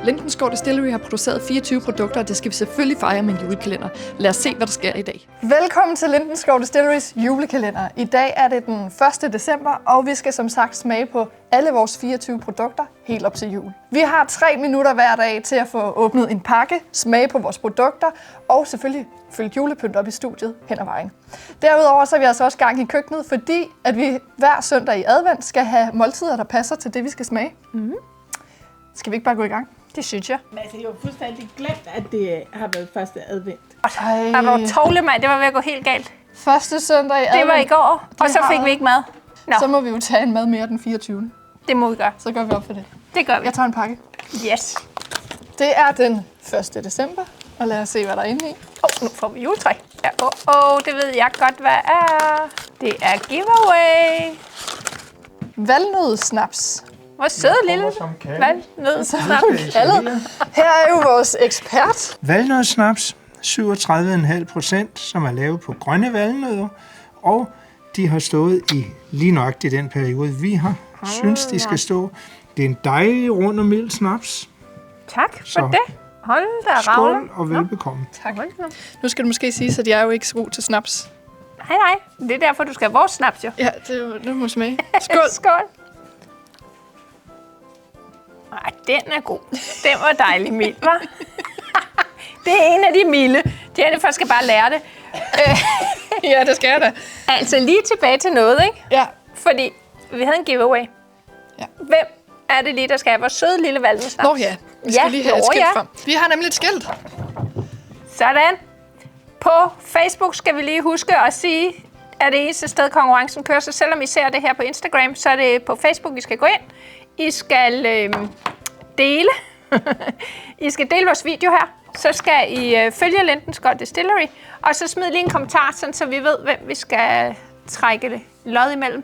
Lindensgaard Distillery har produceret 24 produkter, og det skal vi selvfølgelig fejre med en julekalender. Lad os se, hvad der sker i dag. Velkommen til Lindensgaard Distilleries julekalender. I dag er det den 1. december, og vi skal som sagt smage på alle vores 24 produkter helt op til jul. Vi har 3 minutter hver dag til at få åbnet en pakke, smage på vores produkter og selvfølgelig fylde julepynt op i studiet hen ad vejen. Derudover så er vi altså også gang i køkkenet, fordi at vi hver søndag i advent skal have måltider, der passer til det, vi skal smage. Skal vi ikke bare gå i gang? Det synes jeg. Men altså, jeg har fuldstændig glemt, at det har været første advent. Der var tålemand, det var ved at gå helt galt. Første søndag i advent. Det var i går, og så fik vi ikke mad. Nå. Så må vi jo tage en mad mere den 24. Det må vi gøre. Så gør vi op for det. Det gør vi. Jeg tager en pakke. Yes. Det er den 1. december, og lad os se, hvad der er inde i. Nu får vi juletræ. Ja, det ved jeg godt, hvad er. Det er giveaway. Valnødssnaps. Hvor sød lille valnødssnaps. Her er jo vores ekspert. Valnødssnaps, 37,5%, som er lavet på grønne valnødder, og de har stået i lige nøjagtigt den periode, vi har synes, de skal stå. Det er en dejlig rund og mild snaps. Tak for Så det. Hold da, Ravne. Skål og velbekomme. Tak. Nu skal du måske sige, at jeg er jo ikke så god til snaps. Nej. Det er derfor, du skal have vores snaps, jo. Ja, det er jo, nu må smage. Skål. Skål. Ej, den er god. Den var dejlig mild, hva'? Det er en af de milde. Jennifer skal bare lære det. Ja, det skal jeg da. Altså lige tilbage til noget, ikke? Ja. Fordi vi havde en giveaway. Ja. Hvem er det lige, der skal have vores søde lille valnødssnaps? Nå ja, vi skal lige have et skilt frem. Vi har nemlig et skilt. Sådan. På Facebook skal vi lige huske at sige, at det eneste sted konkurrencen kører. Så selvom I ser det her på Instagram, så er det på Facebook, I skal gå ind. I skal dele. I skal dele vores video her. Så skal I følge Lindensgaard Distillery. Og så smid lige en kommentar, sådan, så vi ved, hvem vi skal trække lod imellem.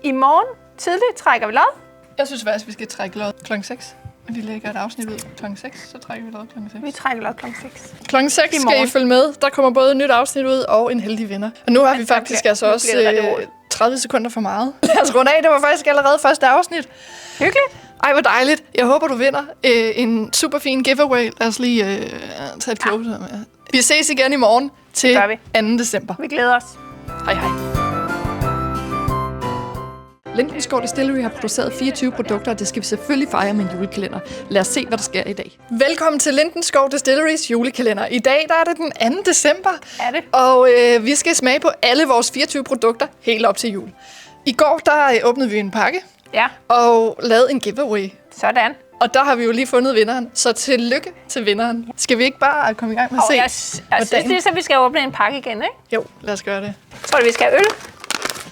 I morgen tidligt trækker vi lod. Jeg synes faktisk, vi skal trække lod kl. 6. Vi lægger et afsnit ud kl. 6, så trækker vi lod kl. 6. Vi trækker lod kl. 6. Kl. 6 skal I følge med. Der kommer både et nyt afsnit ud og en heldig vinder. Og nu har vi faktisk altså også 30 sekunder for meget. Lad os runde af. Det var faktisk allerede første afsnit. Hyggeligt. Ej, hvor dejligt. Jeg håber, du vinder en super fin giveaway. Lad os lige tage et close med. Vi ses igen i morgen til 2. december. Vi glæder os. Hej hej. Lindensgaard Distillery har produceret 24 produkter, og det skal vi selvfølgelig fejre med en julekalender. Lad os se, hvad der sker i dag. Velkommen til Lindensgaard Distilleries julekalender. I dag der er det den 2. december, Er det? og vi skal smage på alle vores 24 produkter helt op til jul. I går der åbnede vi en pakke Ja, og lavede en giveaway. sådan. Og der har vi jo lige fundet vinderen, så tillykke til vinderen. Skal vi ikke bare komme i gang med at Og se? jeg synes ligesom, vi skal åbne en pakke igen, ikke? Jo, lad os gøre det. Tror du, vi skal have øl?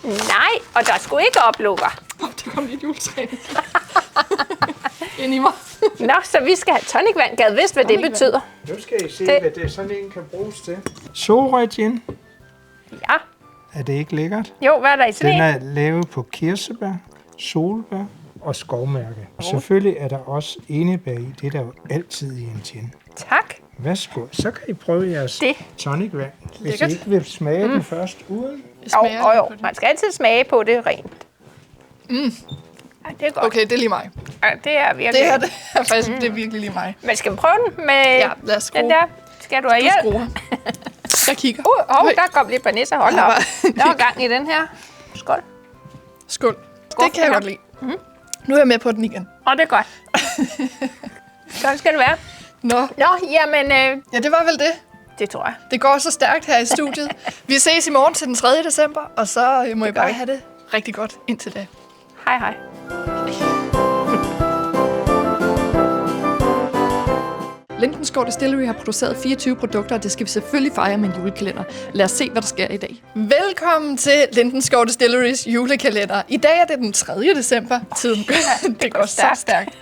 Nej, og der skulle ikke oplukker. Der kom lige et juletræ ind i mig. Nå, så vi skal have tonicvand. Gad vidst, hvad det betyder. Nu skal I se, hvad det sådan en kan bruges til. Solrød gin. Ja. Er det ikke lækkert? Jo, hvad er der i sådan Den en? er lavet på kirsebær, solbær og skovmærke. Selvfølgelig er der også enebær i. Det er der jo altid i en gin. Tak. Værsgo. Så kan I prøve jeres Det. tonicvand, hvis Lækkert. I ikke vil smage den først uden. Jo. Man skal altid smage på det rent. Ja, det er godt. Okay, det er lige mig. Ja, det er virkelig. Det er faktisk det er virkelig lige mig. Men skal vi prøve den med Ja, lad os skrue. den der? Skal du have Du hjælp? skruer. Jeg kigger. Der kom lige på næse. Hold op. Der var gang i den her. Skål. Skål. Det kan jeg godt lide. Nu er jeg med på den igen. Det er godt. Sådan skal det være. Nå, Jamen, ja, det var vel det. det tror jeg. Det går så stærkt her i studiet. Vi ses i morgen til den 3. december, og så må I bare have det rigtig godt indtil da. Hej, hej. Lindensgaard Distillery har produceret 24 produkter, og det skal vi selvfølgelig fejre med en julekalender. Lad os se, hvad der sker i dag. Velkommen til Lindensgaard Distilleries julekalender. I dag er det den 3. december. Tiden det går så stærkt.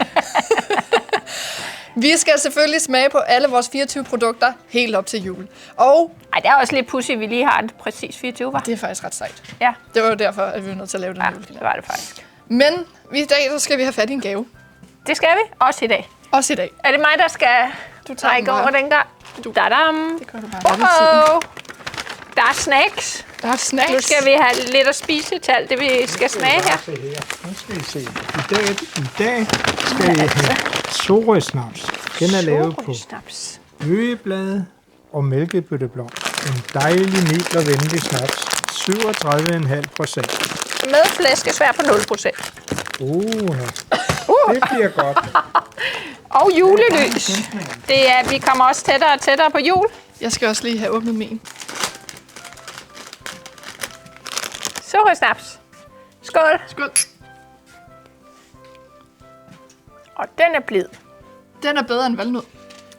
Vi skal selvfølgelig smage på alle vores 24 produkter helt op til jul. Og Ej, det er også lidt pudsigt, vi lige har det præcis 24, var. det er faktisk ret sejt. Ja, Det var jo derfor, at vi var nødt til at lave den julekalender. det var det faktisk. Men i dag så skal vi have fat i en gave. Det skal vi også i dag. Også i dag. Er det mig, der skal trække over den der? Dadam. Det gør du bare. Der er snacks. Der er snacks. Nu skal vi have lidt at spise til alt det, vi skal smage her. Nu skal I se. I dag skal I have solrødsnaps. Den er lavet på Sorø-snaps. bøgeblade og mælkebøtteblom. En dejlig, mild og venlig snaps. 37,5%. Med flæskesvær på 0%. Det bliver godt. Og julelys. Det er, vi kommer også tættere og tættere på jul. Jeg skal også lige have åbnet min. Sorø-snaps. Skål. Skål. Og den er blid. Den er bedre end valnød.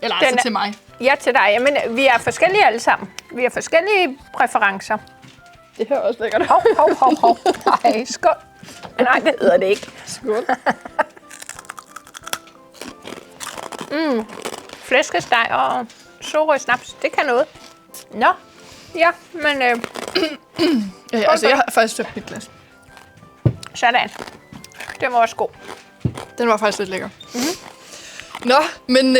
Eller Den altså er- til mig. Ja, til dig. Men vi er forskellige alle sammen. Vi har forskellige præferencer. Det hører også lækkert. Hov. Nej, skål. Nej, det hedder det ikke. Skål. Flæskesteg og Sorø-snaps, det kan noget. Nå, ja, men Ja, altså jeg har faktisk tømt mit glas. sådan. Det var også god. Den var faktisk lidt lækker. Nå, men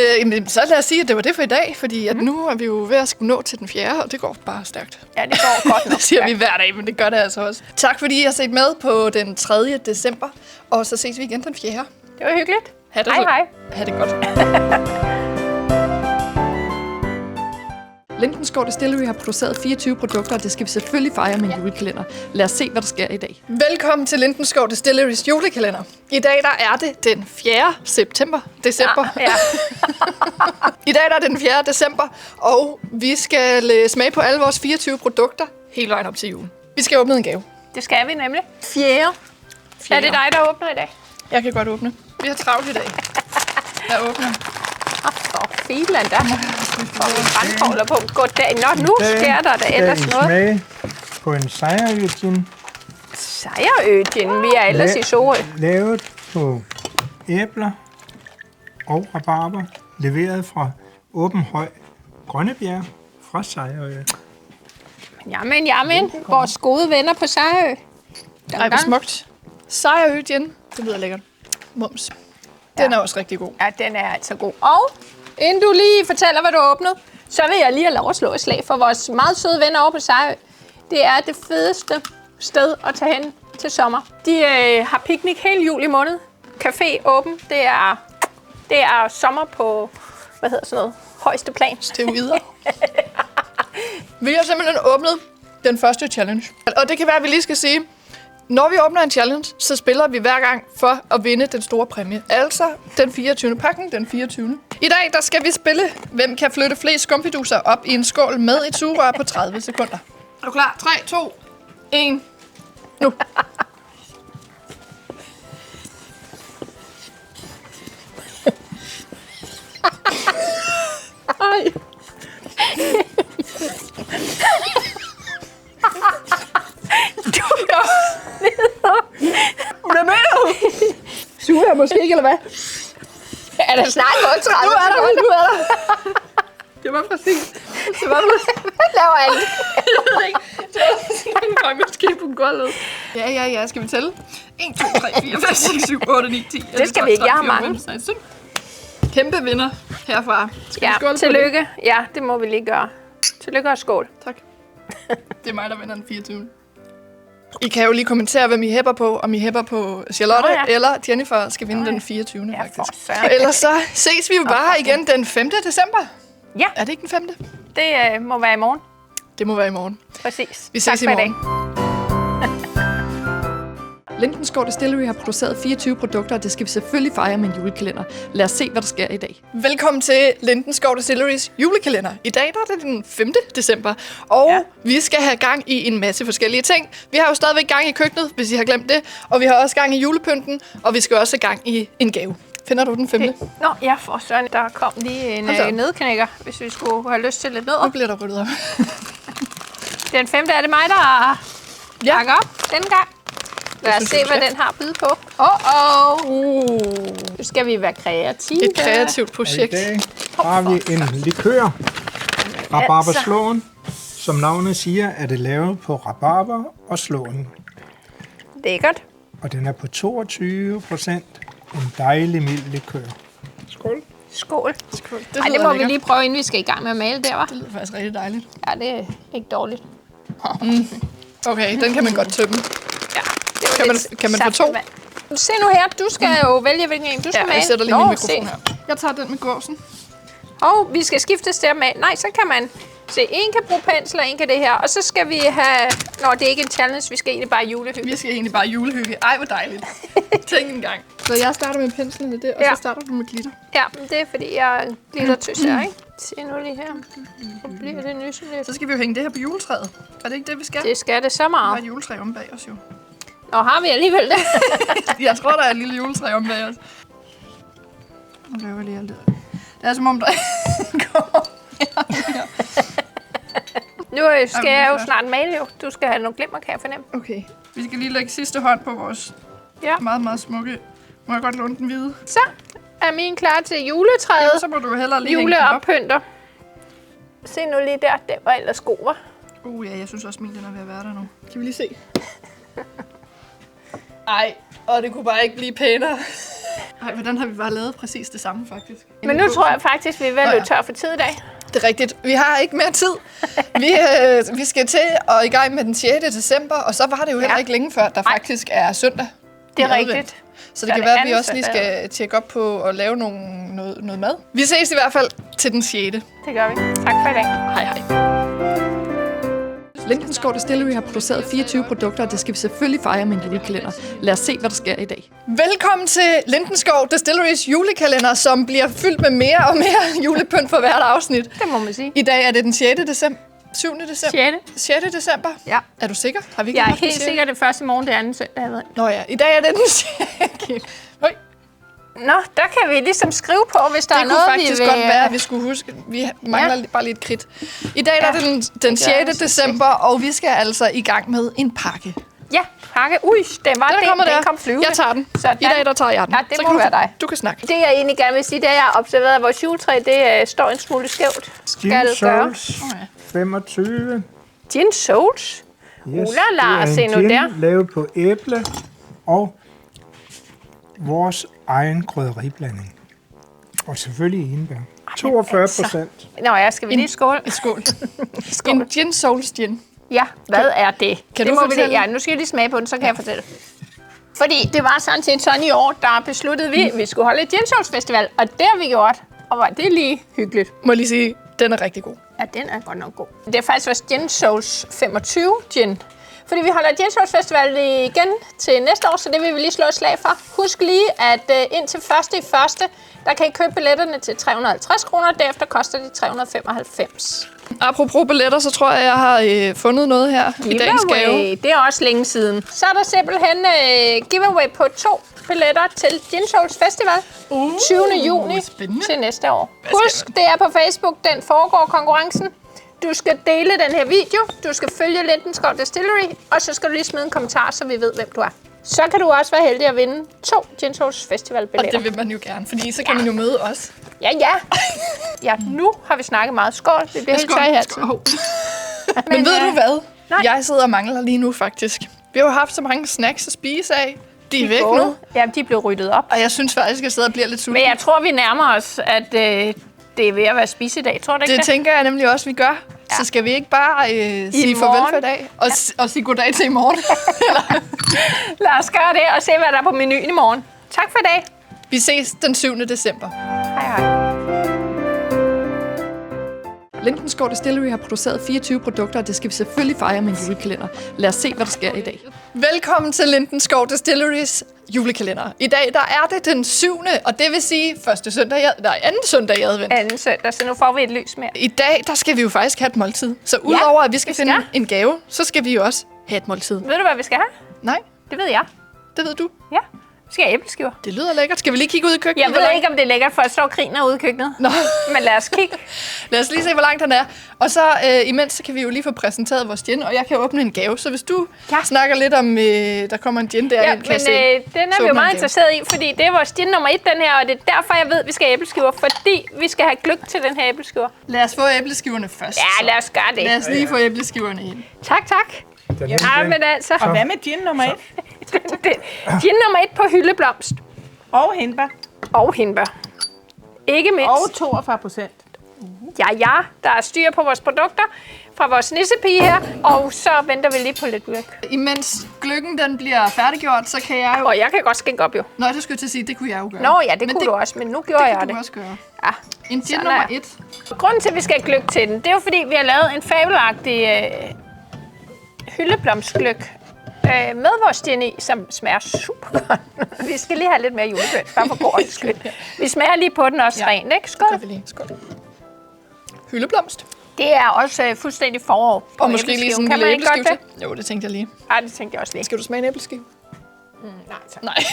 så lad os sige, at det var det for i dag, fordi at nu er vi jo ved at skulle nå til den 4., og det går bare stærkt. Ja, det går godt nok. Det siger vi hver dag, men det gør det altså også. Tak fordi I har set med på den 3. december, og så ses vi igen den 4. Det var hyggeligt. Ha' det Hej, så- hej. Ha' det godt. Lindenskov Distillery har produceret 24 produkter, og det skal vi selvfølgelig fejre med en julekalender. Lad os se, hvad der sker i dag. Velkommen til Lindenskov Distillery's julekalender. I dag der er det den 4. december. Ja. I dag der er det den 4. december, og vi skal smage på alle vores 24 produkter hele vejen op til jul. Vi skal åbne en gave. Det skal vi nemlig. 4. Er det dig, der åbner i dag? Jeg kan godt åbne. Vi har travlt i dag. Jeg åbner. For filen da. Og vi brandkogler på. Goddag. Nå, nu sker der da ellers skal I noget. smage på en sejrødgin, Sejrødgin. Vi er ellers i Sorø. lavet på æbler og rabarber, leveret fra Åben Høj Grønnebjerg fra Sejrø. Jamen. Vores gode venner på Sejrø. Ej, hvor smukt. Sejrø gin. Det lyder lækkert. Mums. Den er også rigtig god. Ja, den er altså god. Og inden du lige fortæller, hvad du åbnede, så vil jeg lige have lov at slå et slag for vores meget søde venner over på Sejrø. Det er det fedeste sted at tage hen til sommer. De har piknik hele juli måned. Café åben. Det er sommer på, hvad hedder sådan noget, højeste plan. Steroider. Vi har simpelthen åbnet den første challenge. Og det kan være, at vi lige skal sige, når vi åbner en challenge, så spiller vi hver gang for at vinde den store præmie. Altså den 24. pakken, den 24. I dag der skal vi spille, hvem kan flytte flest skumfiduser op i en skål med et sugerør på 30 sekunder. Er du klar? 3, 2, 1, nu. Ej. Hvad mener du? Sugerør måske ikke, eller hvad? Er der snart gået 30 Nu er der, sekunder? nu er der. Det var præcis. Det var præcis. Hvad laver alle? Jeg ved ikke. Det var måske på gulvet. Ja. Skal vi tælle? 1, 2, 3, 4, 5, 6, 7, 8, 9, 10. Det skal vi ikke. Jeg har mange. Kæmpe vinder herfra. Skal vi skåle Ja, på tillykke. Ja, det må vi lige gøre. Tillykke og skål. det? Tak. Det er mig, der vinder den 24. I kan jo lige kommentere, hvem I hæpper på. Om I hæpper på Charlotte eller Jennifer skal vinde den 24. Ja, for faktisk. søren. Ellers så ses vi jo bare igen den 5. december. Ja, Er det ikke den 5.? det må være i morgen. Det må være i morgen. Præcis. Vi Tak ses i for morgen. dag. Lindenskov Distillery har produceret 24 produkter, og det skal vi selvfølgelig fejre med en julekalender. Lad os se, hvad der sker i dag. Velkommen til Lindenskov Distillery's julekalender. I dag der er det den 5. december, og vi skal have gang i en masse forskellige ting. Vi har jo stadigvæk gang i køkkenet, hvis I har glemt det, og vi har også gang i julepynten, og vi skal også have gang i en gave. Finder du den 5.? Nå, ja, for søren. Der kom lige en nedknækker, hvis vi skulle have lyst til lidt Nu nødder. bliver der ryddet op. Den 5. er det mig, der pakker op denne gang. Lad os synes se, jeg, hvad chef. den har at byde på. Nu skal vi være kreative. Et kreativt Og i projekt. dag har vi en likør, rabarberslåen. Som navnet siger, er det lavet på rabarber og slåen. Lækkert. Og den er på 22%. En dejlig mild likør. Skål. Skål. Skål. Ej, det lyder må vi lækkert. lige prøve, inden vi skal i gang med at male der, var. Det lyder faktisk rigtig dejligt. Ja, det er ikke dårligt. Okay, den kan man godt tømme. Ja, det var Kan man- lidt kan man få saft to? og vand. Se nu her, du skal jo vælge, hvilken en du skal Ja, male. jeg sætter lige min mikrofon se. her. Jeg tager den med gåsen. Og vi skal skiftes til med. Nej, så kan man se, en kan bruge pensel, og en kan det her. Og så skal vi have... Nå, det er ikke en challenge, vi skal egentlig bare julehygge. Vi skal egentlig bare julehygge. Ej, hvor dejligt. Tænk en gang. Så jeg starter med penslen med det, og så starter du med glitter. Ja, men det er fordi, jeg er glittertøser, ikke? Se nu lige her. Så bliver det nyseligt. Så skal vi jo hænge det her på juletræet. Er det ikke det, vi skal? Det skal det så Vi meget. har et juletræ om bag os jo. Nå, har vi alligevel det? Jeg tror, der er et lille juletræ om bag os. Nu laver jeg lige alt det. Det er som om, der går Nu skal jeg jo snart male jo. Du skal have nogle glimmer, kan jeg fornemme. Okay. Vi skal lige lægge sidste hånd på vores meget, meget smukke. Må jeg godt låne den hvide? Så er min klar til juletræet. Ja, så må du hellere lige hænge den op. Juleoppynter. Se nu lige der. Den var ellers god, hva'? Ja, jeg synes også, min den er ved at være der nu. Kan vi lige se? Ej, og det kunne bare ikke blive pænere. Ej, hvordan har vi bare lavet præcis det samme, faktisk? Men nu tror jeg faktisk, vi er ved at løbe tør for tid i dag. Det er rigtigt. Vi har ikke mere tid. Vi skal til og i gang med den 6. december, og så var det jo heller ikke længe før, der faktisk er søndag. Det er rigtigt. Så det kan være, at vi også lige skal tjekke op på at lave noget mad. Vi ses i hvert fald til den 6. Det gør vi. Tak for i dag. Hej hej. Lindensgaard Distillery har produceret 24 produkter, og det skal vi selvfølgelig fejre med en julekalender. Lad os se, hvad der sker i dag. Velkommen til Lindensgaard Distilleries julekalender, som bliver fyldt med mere og mere julepynt for hvert afsnit. Det må man sige. I dag er det den 6. december. 7. december? 6. december? Ja. Er du sikker? Har vi ikke Jeg er haft den helt 6.? sikker, det første morgen, det er anden søndag, jeg ved. Nå ja, i dag er det den 6. Okay. Nå, der kan vi ligesom skrive på, hvis der er Det noget, kunne faktisk vi vil... godt være, at vi skulle huske. Vi mangler bare lidt kridt. I dag er det den 6. december, og vi skal altså i gang med en pakke. Ja, pakke. Den kom flyvende. Jeg tager den. Sådan. I dag der tager jeg den. Ja, det så må kan være dig. Du kan snakke. Det jeg egentlig gerne vil sige, det er, at jeg har observeret, at vores juletræ, det står en smule skævt. Gin Souls 25. Gin Souls? Yes, Ulala, se nu gin der. lavet på æble og vores egen krydderiblanding. Og selvfølgelig enbær. 42%. Nå ja, skal vi lige skåle? Skål. En Gin Souls gin. Ja, hvad er det? Kan det du må fortælle? vi lige, nu skal jeg lige smage på den, så kan jeg fortælle. Fordi det var sådan i år, der besluttede vi, at vi skulle holde et Gin Souls Festival, og det har vi gjort. Og var det lige hyggeligt. Må jeg lige sige, den er rigtig god. Ja, den er godt nok god. Det er faktisk vores Gin Souls 25 gin. Fordi vi holder Gin Souls Festival igen til næste år, så det vil vi lige slå et slag for. Husk lige, at indtil 1.1. der kan I købe billetterne til 350 kroner, derefter koster de 395. Apropos billetter, så tror jeg har fundet noget her i dagens gave. Det er også længe siden. Så er der simpelthen giveaway på 2 billetter til Gin Souls Festival 20. juni til næste år. Husk, det er på Facebook, den foregår konkurrencen. Du skal dele den her video, du skal følge Lindensgaard Distillery, og så skal du lige smide en kommentar, så vi ved, hvem du er. Så kan du også være heldig at vinde 2 Gin Souls Festival-billetter. Og det vil man jo gerne, fordi så kan man jo møde os. Ja. Ja, nu har vi snakket meget. Skål, det bliver helt tøj her. Men ved du hvad? Nej. Jeg sidder og mangler lige nu, faktisk. Vi har jo haft så mange snacks at spise af. De er væk nu. Ja, de blev ryddet op. Og jeg synes faktisk, at jeg sidder og bliver lidt sulten. Men jeg tror, vi nærmer os, at det er ved at være spisedag. Tror du ikke det? Det tænker jeg nemlig også, vi gør. Ja. Så skal vi ikke bare sige farvel for i dag og sige goddag til i morgen? Lad os gøre det og se, hvad der er på menuen i morgen. Tak for i dag. Vi ses den 7. december. Hej. Lindensgaard Distillery har produceret 24 produkter, og det skal vi selvfølgelig fejre med en julekalender. Lad os se, hvad der sker i dag. Velkommen til Lindensgaard Distilleries julekalender. I dag der er det den 7. og det vil sige anden søndag i advent. Anden søndag, så nu får vi et lys mere. I dag der skal vi jo faktisk have et måltid. Så udover at vi skal finde en gave, så skal vi jo også have et måltid. Ved du, hvad vi skal have? Nej. Det ved jeg. Det ved du? Ja. Vi skal have æbleskiver. Det lyder lækkert. Skal vi lige kigge ud i køkkenet? Jeg ved ikke, om det er lækkert, for jeg står og griner ude i køkkenet. Nå. Men lad os kigge. Lad os lige se, hvor langt den er. Og så imens så kan vi jo lige få præsenteret vores gin, og jeg kan åbne en gave. Så hvis du snakker lidt om, der kommer en gin der, kan jeg se. Den er vi jo meget interesseret i, fordi det er vores gin nummer 1, den her, og det er derfor, jeg ved, at vi skal have æbleskiver, fordi vi skal have gløgg til den her æbleskiver. Lad os få æbleskiverne først. Ja, lad os gøre det. Lad os lige få æbleskiverne ind. Tak. Ja, men altså. Og hvad med gin nummer 1? Gin nummer 1 på hyldeblomst. Og hindbær. Og hindbær. Ikke mindst. Og 42%. der er styr på vores produkter fra vores nissepige her, og så venter vi lige på lidt gløgg. Imens gløggen den bliver færdiggjort, så kan jeg jo... Og jeg kan godt skænke op jo. Nå, det skulle jeg til at sige, det kunne jeg jo gøre. Nå ja, det kunne du også, men nu gjorde jeg det. Det kan du også gøre. Ja. En gin nummer 1. Grunden til, at vi skal have gløgg til den, det er jo fordi, vi har lavet en fabelagtig hyldeblomstgløgg med vores gin i, som smager super godt. Vi skal lige have lidt mere julepynt, bare for god ordens skyld. Vi smager lige på den også rent, ikke? Skål. Skål. Hyldeblomst. Det er også fuldstændig forår. Og måske lige sådan en lille æbleskive til. Jo, det tænkte jeg lige. Ja, det tænkte jeg også lige. Skal du smage en æbleskive? Nej, tak. Nej.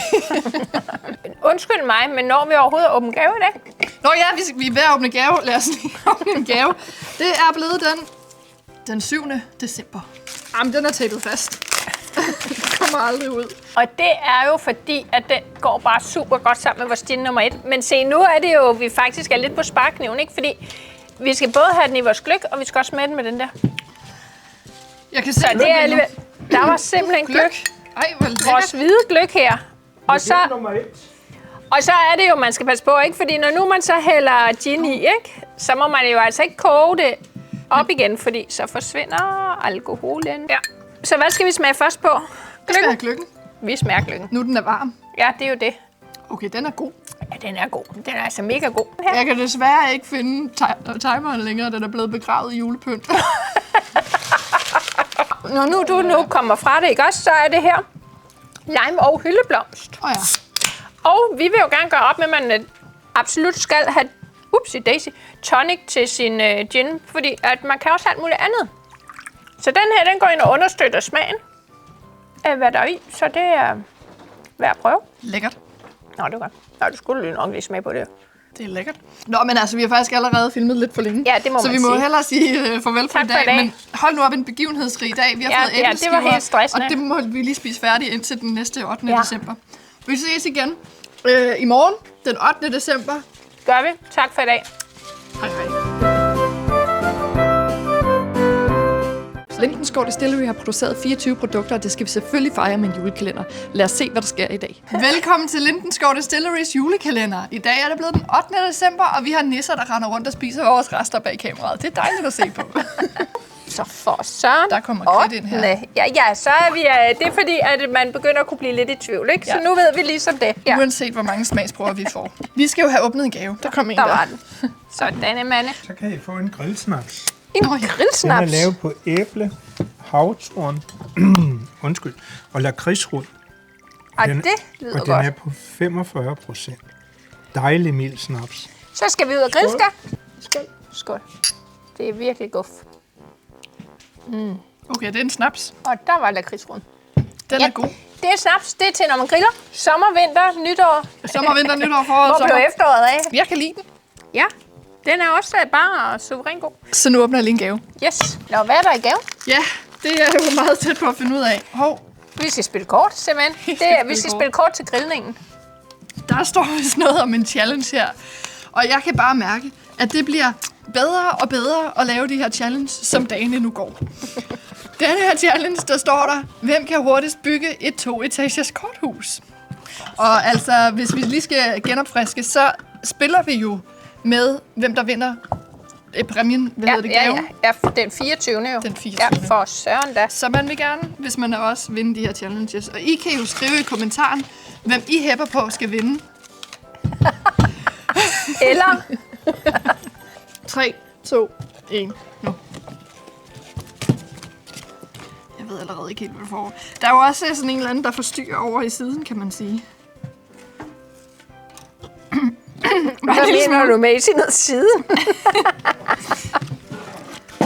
Undskyld mig, men når vi overhovedet åbner gave i dag? Nå ja, vi er ved at åbne gave. Lad os lige åbne en gave. Det er blevet den 7. december. Jamen, den er tættet fast. Det kommer aldrig ud. Og det er jo fordi, at den går bare super godt sammen med vores gin nummer 1. Men se, nu er det jo, vi faktisk er lidt på sparkniven, ikke? Fordi vi skal både have den i vores gløgg, og vi skal også smage den med den der. Jeg kan se, så det er alligevel... Der var simpelthen gløgg. Ej, hvor lækkert. Vores hvide gløgg her. Og så er det jo, man skal passe på, ikke? Fordi når nu man så hælder gin i, ikke? Så må man jo altså ikke koge det op igen, fordi så forsvinder alkoholen. Ja. Så hvad skal vi smage først på? Gløggen. Vi smager gløggen. Nu den er varm. Ja, det er jo det. Okay, den er god. Ja, den er god. Den er altså mega god. Her. Jeg kan desværre ikke finde timeren længere, den er blevet begravet i julepynt. Når du kommer fra det, ikke også, så er det her lime og hyldeblomst. Ja. Og vi vil jo gerne gøre op med, at man absolut skal have tonic til sin gin, fordi at man kan også have alt muligt andet. Så den her, den går ind og understøtter smagen af, hvad der er i, så det er værd at prøve. Lækkert. Nå, det er godt. Nå, du skulle lige nok lige smage på det. Det er lækkert. Nå, men altså, vi har faktisk allerede filmet lidt for længe. Ja, det må så man vi må sige. hellere sige farvel for Tak i dag. for i dag. Men hold nu op, en begivenhedsrig dag. Vi har fået æbleskiver, det var helt stressende. og det må vi lige spise færdigt indtil den næste 8. december. Vi ses igen i morgen, den 8. december. Gør vi. Tak for i dag. Hej hej. Lindensgaard Distillery har produceret 24 produkter, og det skal vi selvfølgelig fejre med en julekalender. Lad os se, hvad der sker i dag. Velkommen til Lindensgaard Distillery's julekalender. I dag er det blevet den 8. december, og vi har nisser, der render rundt og spiser vores rester bag kameraet. Det er dejligt at se på. Så for søren. Der kommer kridt ind her. Ja, så er vi... Det er fordi, at man begynder at kunne blive lidt i tvivl, ikke? Så nu ved vi ligesom det. Ja. Uanset hvor mange smagsprøver vi får. Vi skal jo have åbnet en gave. Der kom en der. Var den. Sådan, Amanda. Så kan I få en grillsnaps. En Den er grillsnaps. lavet på æble, havtorn, og lakridsrod. Og det lyder og den godt. er på 45%. Dejlig mild snaps. Så skal vi ud og grillske. Skål. Skål. Det er virkelig guf. Okay, det er en snaps. Og der var lakridsrod. Den er god. Det er snaps. Det er til, når man griller. Sommer, vinter, nytår. Sommer, vinter, nytår, foråret, Hvor sommer. blev efteråret af? Jeg kan lide den. Ja. Den er også bare suveræn god. Så nu åbner jeg lige en gave. Yes. Nå, hvad er der i gave? Ja, det er jo meget tæt på at finde ud af. Vi skal spille kort, simpelthen. Vi skal spille kort til grillningen. Der står vist noget om en challenge her. Og jeg kan bare mærke, at det bliver bedre og bedre at lave de her challenge, som dagene nu går. Denne her challenge, der står der, hvem kan hurtigst bygge et 2-etagers korthus? Og altså, hvis vi lige skal genopfriske, så spiller vi jo med, hvem der vinder præmien, hedder det, gaven? Ja, den 24. jo. Den 24. Ja, for søren da. Så man vil gerne, hvis man også vinde de her challenges. Og I kan jo skrive i kommentaren, hvem I hæpper på skal vinde. Eller 3, 2, 1, nu. Jeg ved allerede ikke helt, hvad du får. Der er jo også sådan en eller anden, der forstyrrer over i siden, kan man sige. hvad mener du med i sin siden?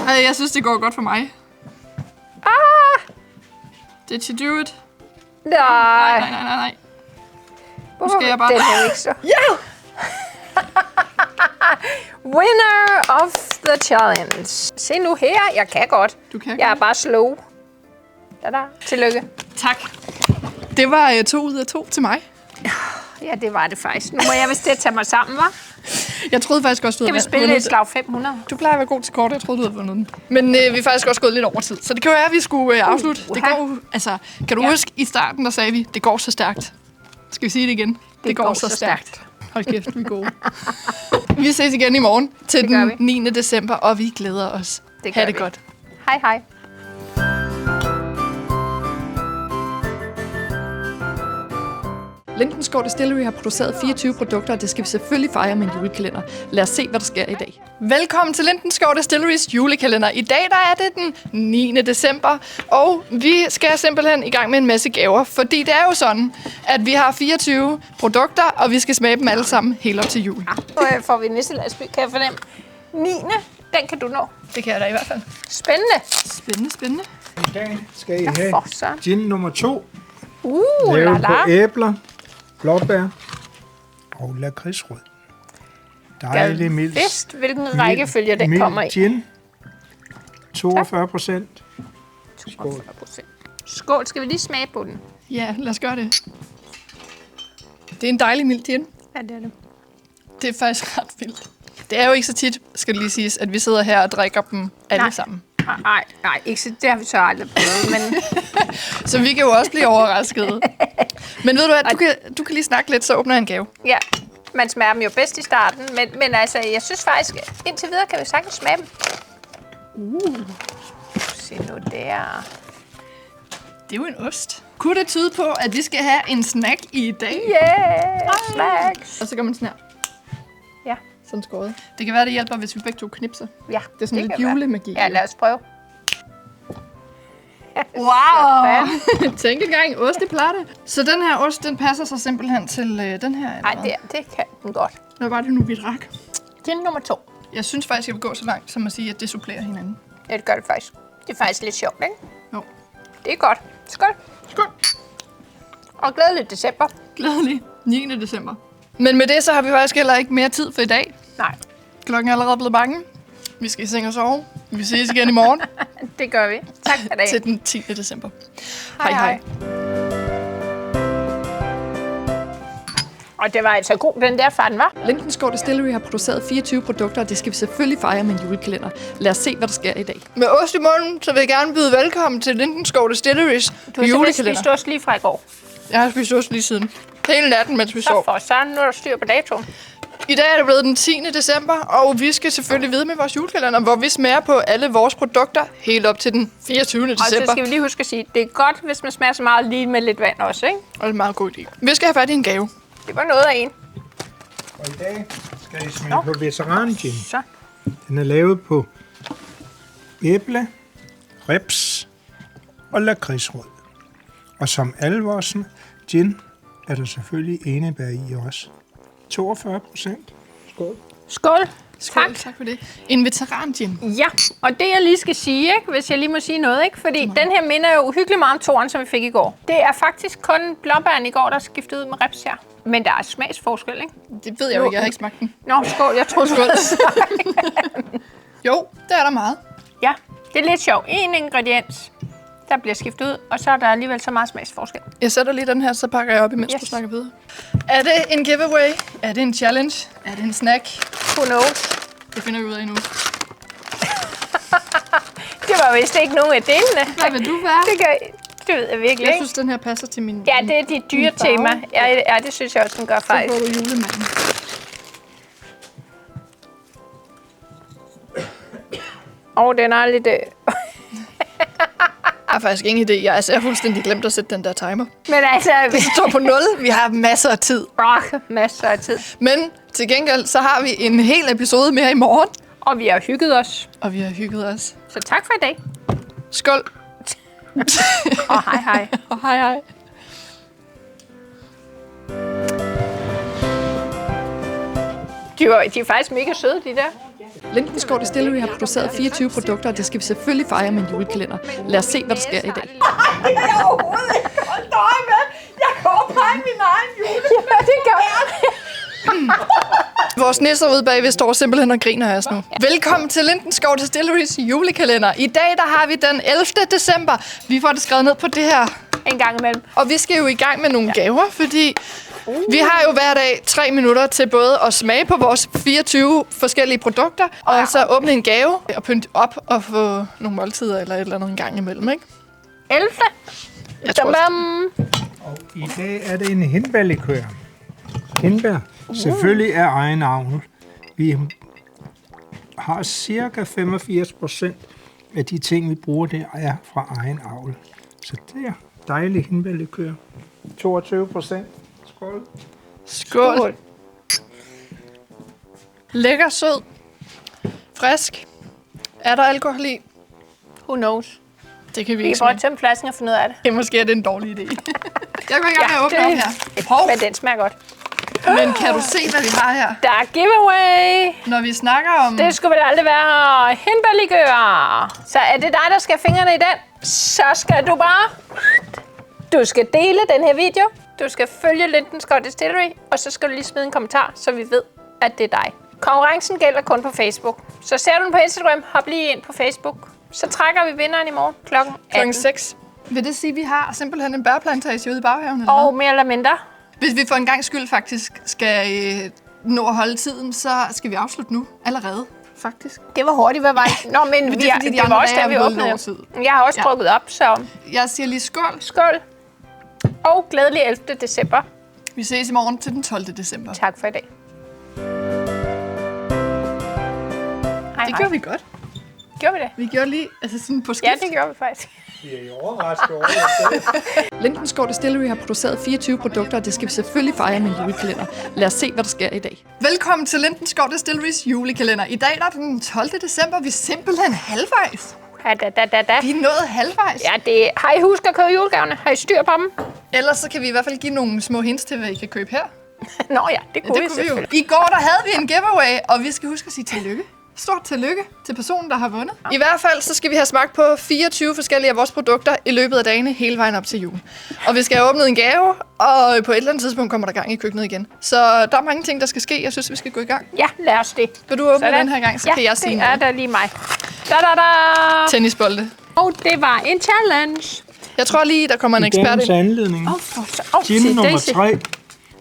Jeg synes, det går godt for mig. Did you do it? Nej. Nej. Nu skal jeg bare... Den er ikke så. Ja! Winner of the challenge. Se nu her, jeg kan godt. Du kan Jeg er godt. bare slow. Da. Tillykke. Tak. Det var 2 ud af 2 til mig. Ja, det var det faktisk. Nu må jeg vist til at tage mig sammen, hva'? Jeg troede faktisk også, du Skal vi havde spille et slag 500? Du plejer at være god til kort, jeg troede, du havde vundet den. Men vi er faktisk også gået lidt over tid, så det kan jo være, at vi skulle afslutte. Det går, altså, kan du huske, i starten, der sagde vi, det går så stærkt. Skal vi sige det igen? Det går så stærkt. Hold kæft, vi er gode. Vi ses igen i morgen til Det gør den 9. december, og vi glæder os. gør Ha' det vi. godt. Hej hej. Lindensgaard Distillery har produceret 24 produkter, og det skal vi selvfølgelig fejre med en julekalender. Lad os se, hvad der sker i dag. Velkommen til Lindensgaard Distilleries julekalender. I dag der er det den 9. december, og vi skal simpelthen i gang med en masse gaver, fordi det er jo sådan, at vi har 24 produkter, og vi skal smage dem alle sammen helt op til jul. Nu får vi nisselandsby, kan jeg fornemme. 9. Den kan du nå. Det kan jeg da i hvert fald. Spændende. Spændende. I dag skal I have For søren. gin nummer 2, La lavet på la. æbler, blåbær og lakridsrød. Dejlig mild. Vidst, hvilken rækkefølge den kommer i. Gin. 42%. 42%. Skål. Skal vi lige smage på den? Ja, lad os gøre det. Det er en dejlig mild gin. Ja, det er det. Det er faktisk ret vildt. Det er jo ikke så tit, skal det lige siges, at vi sidder her og drikker dem alle sammen. Nej, ikke så, det har vi så aldrig prøvet, men Så vi kan jo også blive overrasket. Men ved du hvad, du kan lige snakke lidt, så åbner jeg en gave. ja, man smager dem jo bedst i starten, men altså, jeg synes faktisk, indtil videre kan vi sagtens smage dem. Se nu der. Det er jo en ost. Kunne det tyde på, at vi skal have en snack i dag? Yeah, snacks. Og så gør man sådan her. Ja, Sådan skåret. Det kan være, det hjælper, hvis vi begge to knipser. ja. Det er sådan lidt kan være. julemagi. Ja, lad os prøve. Wow! Tænk engang, osteplatte. Så den her ost, den passer sig simpelthen til den her. Nej, det kan den godt. Hvad var det nu, vi drak? Det er nummer 2. Jeg synes faktisk, jeg vil gå så langt, som at sige, at det supplerer hinanden. Ja, det gør det faktisk. Det er faktisk lidt sjovt, ikke? Jo. Det er godt. Skål. Skål! Og glædelig december. Glædelig 9. december. Men med det, så har vi faktisk heller ikke mere tid for i dag. Nej, Klokken er allerede blevet mange. Vi skal i seng og sove. Vi ses igen i morgen det gør vi. Tak for det. til den 10. december. Hej, hej. Og det var altså god, den der fanden, var. Lindensgaard Distillery har produceret 24 produkter, og det skal vi selvfølgelig fejre med en julekalender. Lad os se, hvad der sker i dag. Med ost i munden, så vil jeg gerne byde velkommen til Lindensgaard Distillery's Du har simpelthen julekalender. spist ost lige fra i går. Jeg har spist ost lige siden. Hele natten, mens vi Så sov. for sådan, nu er der styr på datoen. I dag er det blevet den 10. december, og vi skal selvfølgelig videre med vores julekalender, hvor vi smager på alle vores produkter helt op til den 24. Og så december. skal vi lige huske at sige, at det er godt, hvis man smager så meget lige med lidt vand også, ikke? Og det er en meget god idé. Vi skal have fat i en gave. Det var noget af en. Og i dag skal I smage på veteran gin. Så. Den er lavet på æble, reps og lakridsrød. Og som alle vores gin er der selvfølgelig enebær i også. 42%. Skål. Skål. Skål, tak for det. En veteran gin. Ja, og det jeg lige skal sige, ikke, hvis jeg lige må sige noget, ikke, fordi den her minder jo uhyggeligt meget om toren, som vi fik i går. Det er faktisk kun blåbæren i går, der er skiftet ud med reps her. Men der er smagsforskel, ikke? Det ved jeg jo ikke, jeg har ikke smagt den. Nå, skål, jeg troede skål. Jo, det er der meget. Ja, det er lidt sjovt. En ingrediens, der bliver skiftet ud, og så er der alligevel så meget smagsforskel. Jeg sætter lige den her, så pakker jeg op, imens du snakker videre. Er det en giveaway? Er det en challenge? Er det en snack? Who knows? Det finder vi ud af nu. Det var vist ikke nogen af delene. Hvad vil du være? Det ved jeg virkelig Jeg ikke. synes, den her passer til min... Ja, det er de dyre tema. Ja, det synes jeg også, den gør Så faktisk. får du julemanden. Den er lidt... Jeg har faktisk ingen idé. Jeg har fuldstændig glemt at sætte den der timer. Men altså... Det står på 0. Vi har masser af tid. Masser af tid. Men til gengæld, så har vi en hel episode mere i morgen. Og vi har hygget os. Og vi har hygget os. Så tak for i dag. Skål. Og hej hej. Og hej hej. De er faktisk mega søde, de der. Lindensgaard Distillery har produceret 24 produkter, og det skal vi selvfølgelig fejre med en julekalender. Lad os se, hvad der sker i dag. Det kan jeg overhovedet ikke holde øje med. Jeg kan overpege min egen julekalender. Ja, det gør Vores nisser ude bagved står simpelthen og griner af os nu. Velkommen til Lindensgaard Distillery's julekalender. I dag der har vi den 11. december. Vi får det skrevet ned på det her. en gang imellem. Og vi skal jo i gang med nogle gaver, fordi vi har jo hver dag 3 minutter til både at smage på vores 24 forskellige produkter, og så åbne en gave og pynte op og få nogle måltider eller et eller andet en gang imellem, ikke? 11. Jeg tror også. Og i dag er det en hindbærlikør. Hindbær selvfølgelig er egen avl. Vi har cirka 85% af de ting, vi bruger, det er fra egen avl. Så det er dejlig hindbærlikør. 22%. Skål. Skål. Lækker, sød. Frisk. Er der alkohol i? Who knows? Det kan vi Vi ikke kan prøve smage. at tømme flasken og finde ud af det. Det måske er det en dårlig idé. Jeg går i gang med at åbne op her. Hov, Men den smager godt. men kan du se, hvad vi har her? Der er giveaway. Når vi snakker om... Det skulle vel aldrig være hindbærlikør. Så er det dig, der skal have fingrene i den, så skal du bare... Du skal dele den her video. Du skal følge Lindenskov Distillery, og så skal du lige smide en kommentar, så vi ved, at det er dig. Konkurrencen gælder kun på Facebook. Så ser du den på Instagram, hop lige ind på Facebook. Så trækker vi vinderen i morgen klokken 18. Klokken 6. Vil det sige, at vi har simpelthen en bærplantage ude i baghaven? Eller Og hvad? mere eller mindre. Hvis vi for en gang skyld faktisk skal nå at holde tiden, så skal vi afslutte nu allerede. Faktisk. Det var hurtigt, hvad var det? Nå, men Det er fordi, de det var andre også dage da vi er vi gået åbnede. over tid. Jeg har også drukket op, så Jeg siger lige skål. skål. Og glædelig 11. december. Vi ses i morgen til den 12. december. Tak for i dag. Hej, Det gjorde vi godt. Gjorde vi det? Vi gjorde lige sådan på skift. Ja, det gjorde vi faktisk. Vi er jo overrasket over det. Lindenskov Distillery har produceret 24 produkter, og det skal vi selvfølgelig fejre med en julekalender. Lad os se, hvad der sker i dag. Velkommen til Lindenskov Distillery's julekalender. I dag der er den 12. december. Vi er simpelthen halvvejs. Da. Vi er nået halvvejs. Ja, det har I husket at købe julegaverne? Har I styr på dem? Ellers så kan vi i hvert fald give nogle små hints til, hvad I kan købe her. Nå ja, det kunne, Det kunne vi jo. I går der havde vi en giveaway, og vi skal huske at sige tillykke. Stort tillykke til personen, der har vundet. I hvert fald så skal vi have smagt på 24 forskellige af vores produkter i løbet af dagene hele vejen op til jul. Og vi skal have åbnet en gave, og på et eller andet tidspunkt kommer der gang i køkkenet igen. Så der er mange ting, der skal ske. Jeg synes, vi skal gå i gang. Ja, lad os det. Vil du åbne den her gang, så kan jeg sige det noget. er da lige mig. Da. Tennisbolde. Og det var en challenge. Jeg tror lige, der kommer en ekspert Dagens ind. anledning. Oh, Gin nummer 3,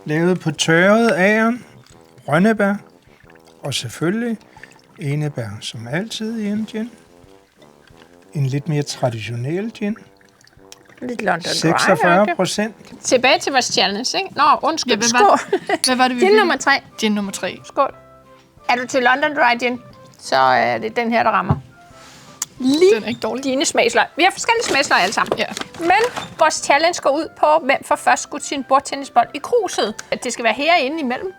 lavet på tørret agern, rønnebær og selvfølgelig enebær, som altid i en gin. En lidt mere traditionel gin. Lidt London Dry. 46%. Tilbage til vores challenge, ikke? Nå, undskyld. Ja, Skål. Hvad var det, vi Gin fik? nummer 3. Gin nummer 3. Skål. Er du til London Dry Gin, så er det den her, der rammer. Lige Den er ikke dårlig. dine smagsløg. Vi har forskellige smagsløg alle sammen. Ja. Men vores challenge går ud på, hvem får først skudt sin bordtennisbold i kruset. Det skal være herinde imellem.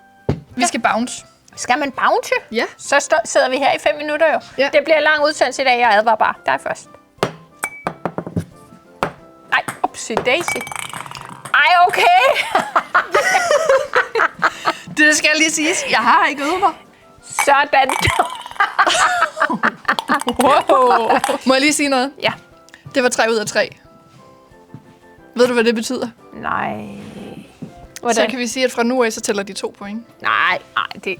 Vi skal bounce. Skal man bounce? Ja. Så sidder vi her i 5 minutter jo. Ja. Det bliver en lang udsendelse i dag, jeg advarer bare. Dig først. Ej, upsi daisy. Ej, okay. Det skal lige siges. Jeg har ikke øvet mig. Sådan. Wow. Må jeg lige sige noget? Ja. Det var 3 ud af 3. Ved du, hvad det betyder? Nej. Så Hvordan? kan vi sige, at fra nu af, så tæller de 2 point. Nej,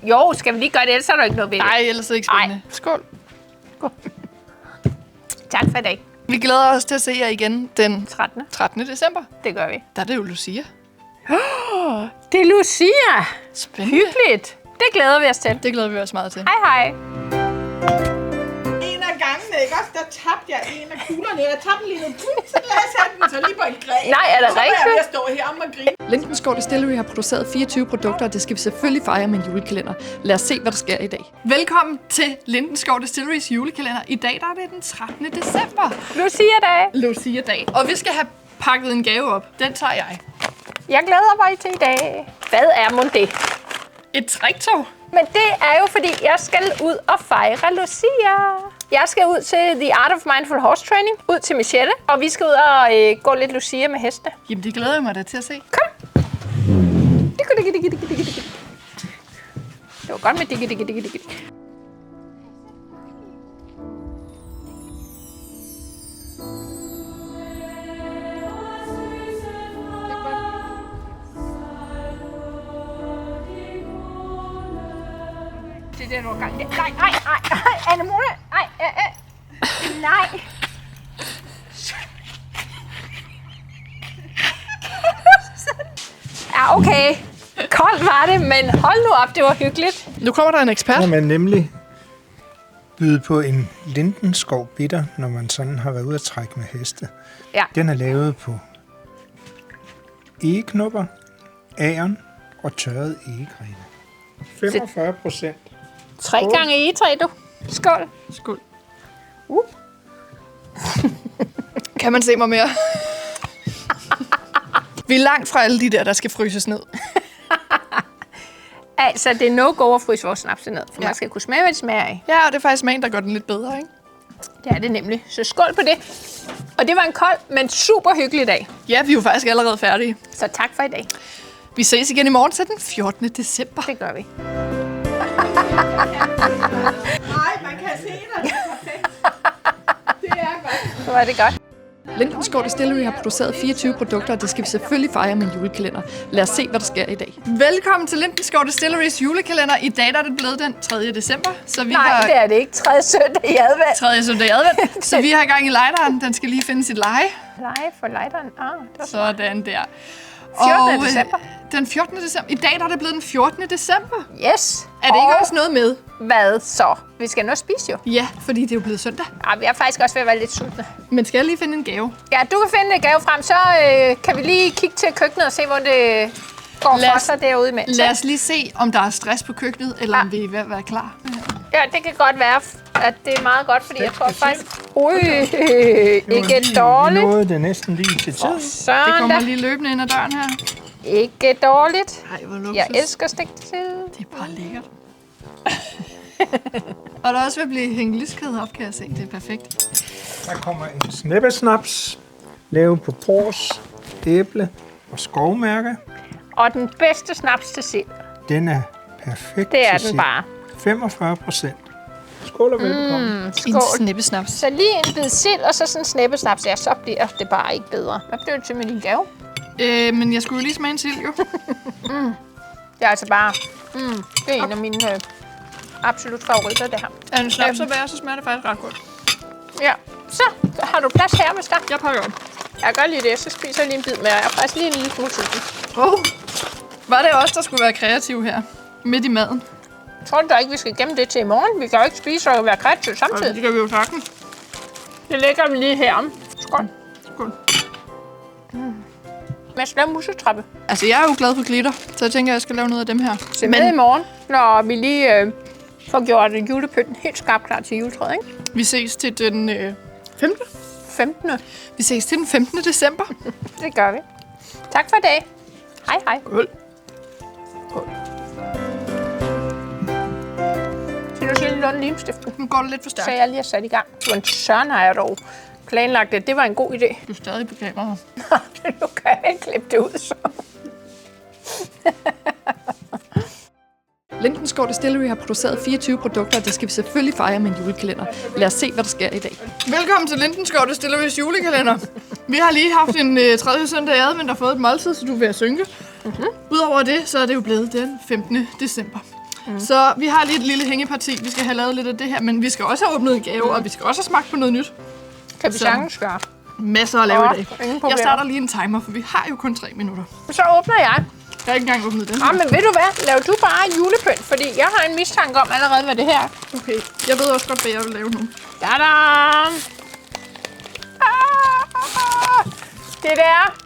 jo, skal vi lige gøre det, ellers er der ikke noget ved det. Nej, ellers er det ikke spændende. Skål. Tak for i dag. Vi glæder os til at se jer igen den 13. 13. december. Det gør vi. Der er det jo Lucia. Det er Lucia. Spændende. Hyggeligt. Det glæder vi os til. Det glæder vi os meget til. Hej. En af gangene, ikke også? Der tabte jeg en af kuglerne. Jeg tabte lige noget så lad jeg sætte den så lige på en gren. Nej, er det Så var jeg rigtigt? ved at stå her om og grine. Lindenskov Distillery har produceret 24 produkter, og det skal vi selvfølgelig fejre med en julekalender. Lad os se, hvad der sker i dag. Velkommen til Lindenskov Distillery's julekalender. I dag der er det den 13. december. Lucia-dag. Lucia-dag. Og vi skal have pakket en gave op. Den tager jeg. Jeg glæder mig til i dag. Hvad er mon det? Et træktog. Men det er jo, fordi jeg skal ud og fejre Lucia. Jeg skal ud til The Art of Mindful Horse Training, ud til Michelle, og vi skal ud og gå lidt Lucia med heste. Jamen, det glæder jeg mig da til at se. Kom! Det var godt med digge. Det er det, du har gang i. Nej, Anne-Mone. Nej. Ja, okay. Koldt var det, men hold nu op, det var hyggeligt. Nu kommer der en ekspert. Kan man nemlig byde på en Lindenskov bitter, når man sådan har været ude at trække med heste. Ja. Den er lavet på egeknopper, agern og tørret egegrene. 45%. 3 gange egetræ, du. Skål. Skål. Kan man se mig mere? Vi er langt fra alle de der skal fryses ned. Altså, det er no-go at fryse vores snaps ned, for man skal kunne smage, hvad det smager af. Ja, og det er faktisk smagen, der gør den lidt bedre, ikke? Det er det nemlig. Så skål på det. Og det var en kold, men super hyggelig dag. Ja, vi er jo faktisk allerede færdige. Så tak for i dag. Vi ses igen i morgen til den 14. december. Det gør vi. Nej, man kan se dig. Det er perfekt. Det er godt. Så var det godt. Lindensgaard Distillery har produceret 24 produkter, og det skal vi selvfølgelig fejre med en julekalender. Lad os se, hvad der sker i dag. Velkommen til Lindensgaard Distillery's julekalender. I dag er det blevet den 3. december. Så vi Nej, det er det ikke. 3. søndag i advent. 3. søndag i advent. Så vi har gang i lighteren. Den skal lige finde sit leje. Leje for lighteren. Det var Sådan der. 14. december. Den 14. december. I dag er det blevet den 14. december. Yes. Er det ikke også noget med? Hvad så? Vi skal nå spise jo. Ja, fordi det er jo blevet søndag. Ja, vi er faktisk også ved at være lidt sultne. Men skal jeg lige finde en gave? Ja, du kan finde en gave frem, så kan vi lige kigge til køkkenet og se, hvor det går for sig derude imens. Lad os lige se, om der er stress på køkkenet, eller om vi er ved at være klar. Ja, det kan godt være, at det er meget godt, fordi jeg tror faktisk... Ikke dårligt. Vi nåede det næsten lige til tid. Sådan Det kommer da. lige løbende ind ad døren her. Ikke dårligt. Ej, hvor luksus. Jeg elsker stegt til. Det er bare lækkert. Og der er også ved at blive hængt lyskæde op, kan jeg se. Det er perfekt. Der kommer en snippesnaps, lavet på pors, æble og skovmærke. Og den bedste snaps til sild. Den er perfekt Det er til den bare. 45%. Skål og velkommen. En Skål. snippesnaps. Så lige en bid sild, og så sådan en snæppesnaps. Ja, så bliver det bare ikke bedre. Hvad blev det til med din gave? Men jeg skulle jo lige smage en sild, jo. Det er altså bare... det er en af mine absolut favoritter, det her. Er en snaps at være, så smager det faktisk ret godt. Ja, så har du plads her, hvis der. Jeg pakker op. Jeg gør lige det, så spiser jeg lige en bid med. Jeg er faktisk lige en lille smule sulten. Var det os, der skulle være kreative her? Midt i maden. Tror du da ikke, vi skal gemme det til i morgen? Vi kan jo ikke spise og være kreative samtidig. Det kan vi jo sagtens. Det lægger vi lige her. Skål. Skål. Men jeg skal lave musetrappe. Altså, jeg er jo glad for glitter, så jeg tænker, at jeg skal lave noget af dem her. Se med i morgen, når vi lige får gjort julepynten helt skarpt klar til juletræet, ikke? Vi ses til den 5. 15. Vi ses til den 15. december. Det gør vi. Tak for i dag. Hej hej. Skål. Skal du sige lidt om limstiften? Nu går det lidt for Så stærkt. jeg lige har sat i gang. Hvordan søren har jeg dog planlagt det? Det var en god idé. Du er stadig på kameraet. Nu kan jeg ikke klippe det ud, så. Lindensgaard Distillery har produceret 24 produkter, og det skal vi selvfølgelig fejre med en julekalender. Lad os se, hvad der sker i dag. Velkommen til Lindensgaard Distillery's julekalender. Vi har lige haft en 3. søndag i advent og fået et måltid, så du er ved at synke. Udover det, så er det jo blevet den 15. december. Så vi har lige et lille hængeparti. Vi skal have lavet lidt af det her, men vi skal også have åbnet en gave, og vi skal også have smagt på noget nyt. Kan vi sagtens gøre. Masser at lave i dag. ingen problemer. Jeg starter lige en timer, for vi har jo kun 3 minutter. Så åbner jeg. Jeg har ikke engang åbnet den. Men ved du hvad? Lav du bare julepynt, fordi jeg har en mistanke om allerede, hvad det her er. Okay, jeg ved også godt, hvad jeg vil lave nu. Da-da! Det der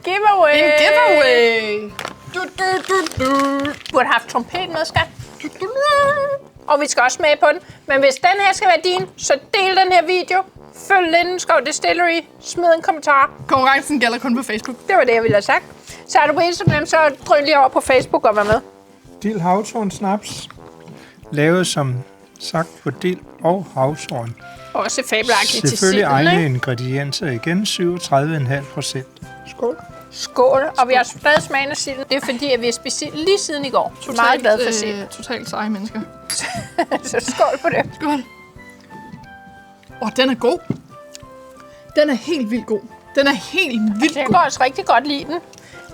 giveaway. En giveaway! Du, du, du, du. Du burde have haft trompet med, skat. Og vi skal også smage på den. Men hvis den her skal være din, så del den her video. Følg Lindensgaard Distillery. Smid en kommentar. Konkurrencen gælder kun på Facebook. Det var det, jeg ville have sagt. Så er du på Instagram, så drøn lige over på Facebook og vær med. Dild havtorn snaps, lavet som sagt på dild og havtorn. Også fabelagtigt til Selvfølgelig silden, egne ikke? ingredienser igen, 37,5%. Skål. Skål. Og vi har stadig smagen af silden. Det er fordi, at vi har spist sild lige siden i går. Meget glad for sild. Totalt seje mennesker. Så skål på det. Skål. Den er god. Den er helt vildt god. Den er helt vildt Jeg god. kan også rigtig godt lide den.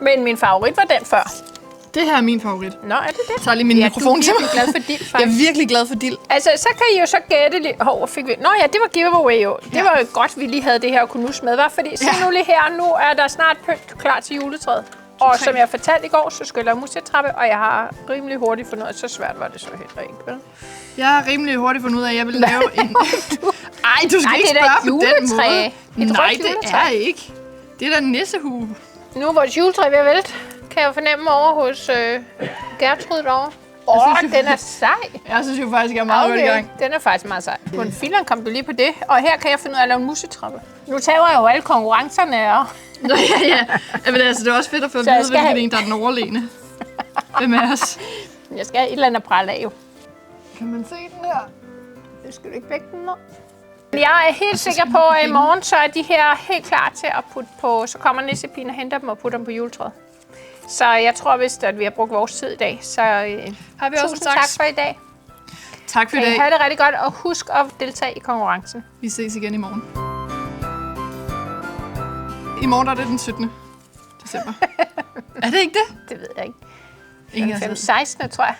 Men min favorit var den før. Det her er min favorit. Nå, er det det? Jeg tager lige min mikrofon til Du er mig. virkelig glad for dild, Jeg faktisk. er virkelig glad for dild. Altså, så kan I jo så gætte lidt. Hvor fik vi? Nå ja, det var giveaway jo. Det var jo godt, vi lige havde det her at kunne nusse med, hva'? Fordi se nu lige her, nu er der snart pynt klar til juletræet. Og som jeg fortalte i går, så skal jeg lave musetrappe, og jeg har rimelig hurtigt fundet ud af, så svært var det så helt rent, vel? Jeg har rimelig hurtigt fundet ud af, at jeg vil lave en... Ej, du skal Nej, ikke det er da spørge et på den juletræ. måde. Et Nej, rødt det juletræ. er ikke. Det er da en nissehue. Nu er vores juletræ ved at vælte, kan jeg jo fornemme over hos Gertrud derovre. Den er sej. Jeg synes jo faktisk, jeg er meget godt i gang. Den er faktisk meget sej. På en filer kom du lige på det, og her kan jeg finde ud af at lave en musetrappe. Nu tager jeg jo alle konkurrencerne, og... Nå, ja. Men altså, det er også fedt at få at vide, hvilken en, der er den overlegne. Hvem er os? Jeg skal have et eller andet prale af, jo. Kan man se den her? Det skal du ikke vække den ned. Jeg er helt sikker på, at i morgen så er de her helt klar til at putte på. Så kommer Nissepin og henter dem og putter dem på juletræet. Så jeg tror vist, at vi har brugt vores tid i dag. Så har vi også tusind tak for i dag. Tak for i dag. Ha' det rigtig godt, og husk at deltage i konkurrencen. Vi ses igen i morgen. I morgen er det den 17. december. Er det ikke det? Det ved jeg ikke. Ingen 16. tror jeg.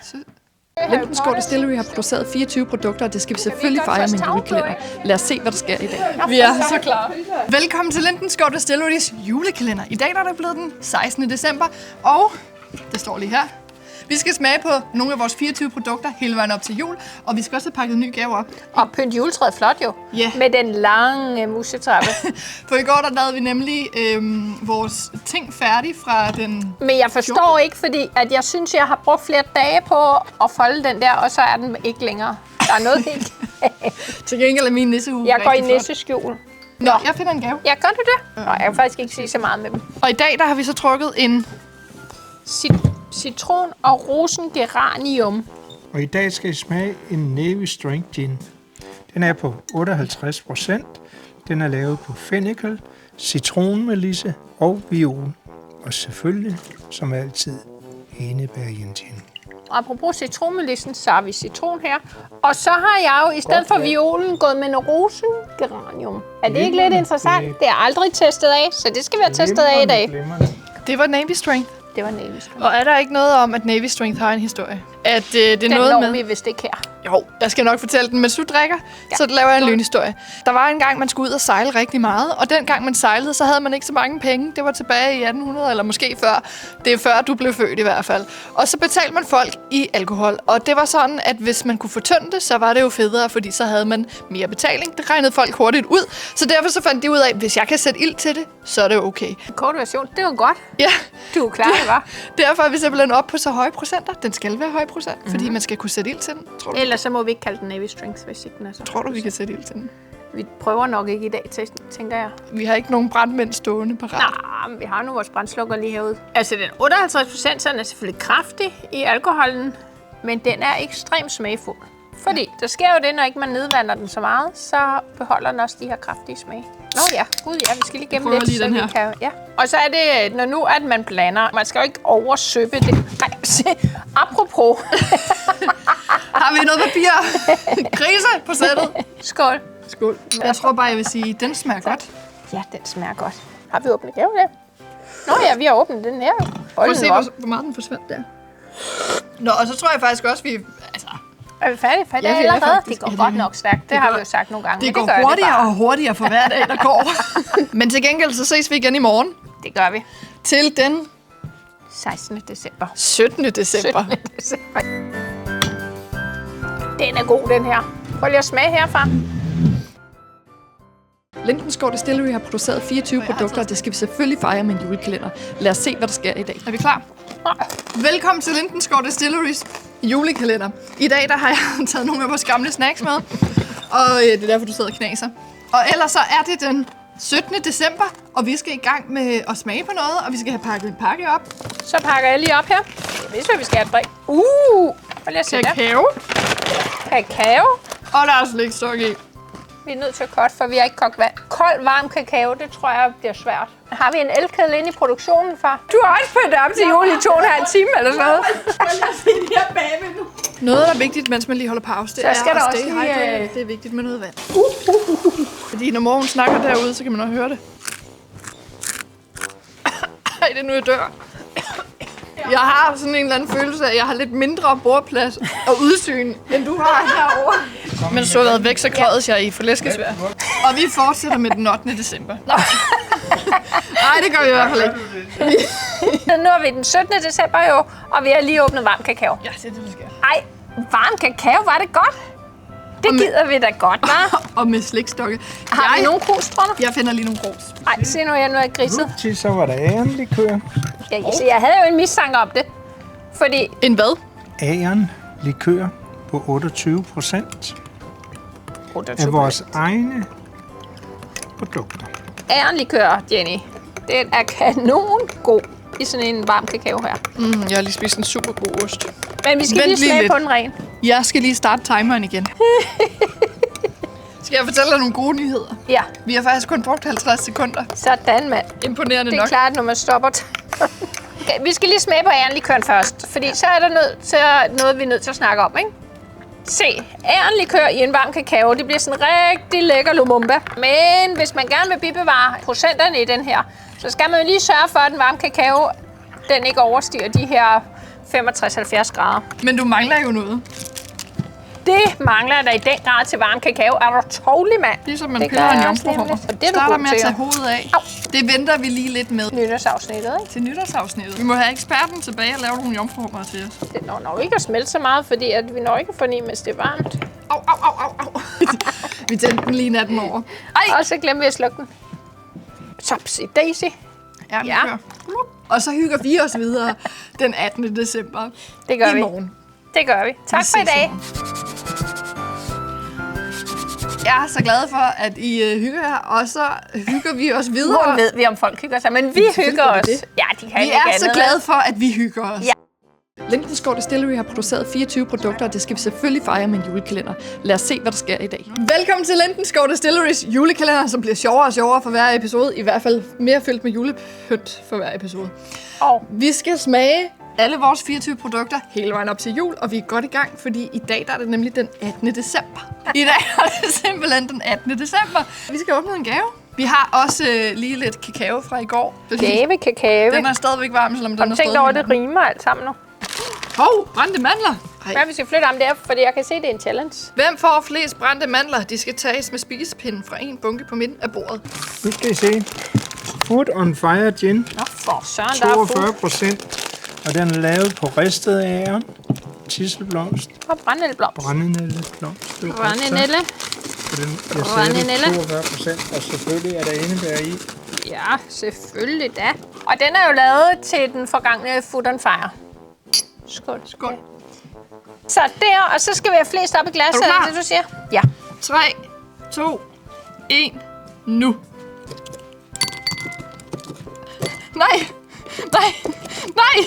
Lindensgaard Distillery har produceret 24 produkter, og det skal vi selvfølgelig fejre med en julekalender. Lad os se, hvad der sker i dag. Vi er så klar. Velkommen til Lindensgaard Distillery's julekalender. I dag er det blevet den 16. december, og det står lige her. Vi skal smage på nogle af vores 24 produkter hele vejen op til jul, og vi skal også have pakket en ny gave op. Og pynt juletræet flot jo, med den lange musetrappe. For i går der lavede vi nemlig vores ting færdig fra den... Men jeg forstår ikke, fordi at jeg synes, jeg har brugt flere dage på at folde den der, og så er den ikke længere. Der er noget helt... Til gengæld er min nissehue jeg går i nisseskjul. Nå, jeg finder en gave. Ja, gør du det? Nå, jeg kan faktisk ikke sige så meget med dem. Og i dag der har vi så trukket en... Citron og rosengeranium. Og i dag skal I smage en Navy Strength Gin. Den er på 58%. Den er lavet på fennikel, citronmelisse og viol. Og selvfølgelig, som altid, enebærgengin. Og apropos citronmelissen, så har vi citron her. Og så har jeg jo i stedet for violen gået med en rosengeranium. Er det ikke lidt interessant? Det er aldrig testet af, så det skal vi have testet af i dag. Det var Navy Strength. Det var Navy Strength. Og er der ikke noget om, at Navy Strength har en historie? At det er den noget med... Den vi vist ikke her. Jo, jeg skal nok fortælle den, mens du drikker, så laver jeg en lynhistorie. Der var en gang, man skulle ud og sejle rigtig meget, og den gang man sejlede, så havde man ikke så mange penge. Det var tilbage i 1800, eller måske før. Det er før, du blev født i hvert fald. Og så betalte man folk i alkohol, og det var sådan, at hvis man kunne fortynde det, så var det jo federe, fordi så havde man mere betaling. Det regnede folk hurtigt ud, så derfor så fandt de ud af, at hvis jeg kan sætte ild til det, så er det okay. Kort version, det var godt. Ja. Du er klar, det var. Derfor er vi simpelthen op på så høje procenter. Den skal være høj procent, fordi man skal kunne sætte ild til den. Tror du? Ellers så må vi ikke kalde den Navy Strength, hvis ikke den er så. Tror du, vi kan sætte ild til den? Vi prøver nok ikke i dag, tænker jeg. Vi har ikke nogen brandmænd stående parat. Nej, men vi har nu vores brandslukker lige herude. Altså den 58%, så er selvfølgelig kraftig i alkoholen, men den er ekstremt smagfuld. Fordi der sker jo det, når ikke man nedvander den så meget, så beholder den også de her kraftige smag. Nå ja, gud ja, vi skal lige gennem lidt, så vi kan... Ja. Og så er det, når nu at man blander, man skal jo ikke oversøbe det. Nej, se, apropos. Har vi noget papir? Krise på sættet. Skål. Skål. Jeg tror bare, jeg vil sige, den smager godt. Ja, den smager godt. Har vi åbnet gaven der? Nå ja, vi har åbnet den her. Prøv at se, hvor meget den forsvandt der. Nå, og så tror jeg faktisk også, vi... Altså, er vi færdige? Ja, det er allerede. Det går godt nok stærkt. Det har vi jo sagt nogle gange. Det går hurtigere og hurtigere for hver dag, der går. Men til gengæld, så ses vi igen i morgen. Det gør vi. Til den 16. december. 17. december. 17. december. Den er god, den her. Prøv lige at smage herfra. Lindensgaard Distillery har produceret 24 produkter, og det skal vi selvfølgelig fejre med en julekalender. Lad os se, hvad der sker i dag. Er vi klar? Velkommen til Lindensgaard Distillery's julekalender. I dag der har jeg taget nogle af vores gamle snacks med, og det er derfor, du sidder og knaser. Og ellers så er det den 17. december, og vi skal i gang med at smage på noget, og vi skal have pakket en pakke op. Så pakker jeg lige op her. Jeg vidste, vi skal have et brik. Prøv lige at se der. Kakao. Og der er slikstok i. Vi er nødt til at kotte, for vi har ikke kogt vand. Kold, varm kakao, det tror jeg bliver svært. Har vi en elkedel inde i produktionen, far? Du har også pyntet op til jul i 2,5 timer eller sådan noget. Jeg vil se det her bagved nu. Noget, der er vigtigt, mens man lige holder pause, det så skal er der at også lige, det er vigtigt med noget vand. Fordi når morgen snakker derude, så kan man også høre det. Ej, det er nu, jeg dør. Jeg har sådan en eller anden følelse af, at jeg har lidt mindre bordplads og udsyn, end du har herovre. Men så har været væk, så krødes jeg i forlæskesvær. Og vi fortsætter med den 8. december. Nej, det gør vi i hvert fald ikke. Nu er vi den 17. december jo, og vi har lige åbnet varm kakao. Ja, det er det, vi skal. Ej, varm kakao, var det godt? Det gider vi da godt, hva'? Og med slikstokke. Har vi nogle krus, tror du? Jeg finder lige nogle krus. Ej, se nu, jeg nu er griset. Så var der endelig kører. Jeg havde jo en mistanke om det. Fordi En hvad? Agern likør på 28% af vores egne produkter. Agern-likør, Jenny. Den er kanon god i sådan en varm kakao her. Jeg har lige spist en super god ost. Men vi skal Vent lige lige smage lidt. på den ren. Jeg skal lige starte timeren igen. Skal jeg fortælle dig nogle gode nyheder? Ja, Vi har faktisk kun brugt 50 sekunder. sådan mand. Imponerende Det er nok. klart, når man stopper. Okay, vi skal lige smage på agern-likøren først, fordi så er der noget, vi er nødt til at snakke om, ikke? Se, agern-likør i en varm kakao, det bliver sådan rigtig lækker lumumba. Men hvis man gerne vil bibevare procenterne i den her, så skal man jo lige sørge for, at den varme kakao, den ikke overstiger de her 65-70 grader. Men du mangler jo noget. Det mangler der i den grad til varm kakao. Er du tålig, mand? Ligesom man Det piller gør en jeg også jomfruhummer. nemlig. Og det er du Starter god med at til, tage ja. hovedet af. Au. Det venter vi lige lidt med Nytårsafsnittet, ikke? til nytårsafsnittet. Vi må have eksperten tilbage og lave nogle jomfruhummer til os. Det når nok ikke at smelte så meget, fordi at vi når ikke at fornemme, hvis det er varmt. Au, au, au, au, au. Vi tændte den lige natten over. Ej! Og så glemmer vi at slukke den. Topsy daisy. Ja, Ja. Og så hygger vi os videre den 18. december. Det gør I vi. morgen. Det gør vi. Tak Vi for i ses dag. morgen. Jeg er så glad for, at I hygger jer, og så hygger vi os videre. Hvor ved vi, om folk hygger sig, men vi hygger gør de os. det. Ja, de kan Vi ikke er andet. så glade for, at vi hygger os. Ja. Lindensgaard Distillery har produceret 24 produkter, og det skal vi selvfølgelig fejre med en julekalender. Lad os se, hvad der sker i dag. Velkommen til Lindensgaard Distilleries julekalender, som bliver sjovere og sjovere for hver episode. I hvert fald mere fyldt med julepynt for hver episode. Og Vi skal smage alle vores 24 produkter hele vejen op til jul, og vi er godt i gang, fordi i dag der er det nemlig den 18. december. I dag er det simpelthen den 18. december. Vi skal åbne en gave. Vi har også lige lidt kakao fra i går. fordi gave, kakao. Den er stadigvæk varm, selvom Har den du er tænkt stadig over, at det rimer alt sammen nu? Hov, brændte mandler. Ej. Hvad hvis vi flytter om der, fordi jeg kan se, det er en challenge. Hvem får flest brændte mandler? De skal tages med spisepinden fra en bunke på midten af bordet. Nu skal I se. Food on Fire Gin. Nå, for søren, der er fuld. 42%. Og den er lavet på ristet agern, tisselblomst, Og brændenældeblomst. brændenældeblomst. Det er godt Brændenælde. så. Den, jeg Brændenælde. sagde det 42%, og selvfølgelig er der indebær i. Ja, selvfølgelig da. Og den er jo lavet til den forgangne Food on Fire. Skål. Skål. Så der, og så skal vi have flest op i glasset. Er du klar? Det, du siger? Ja. 3, 2, 1, nu. Nej! Nej! Nej!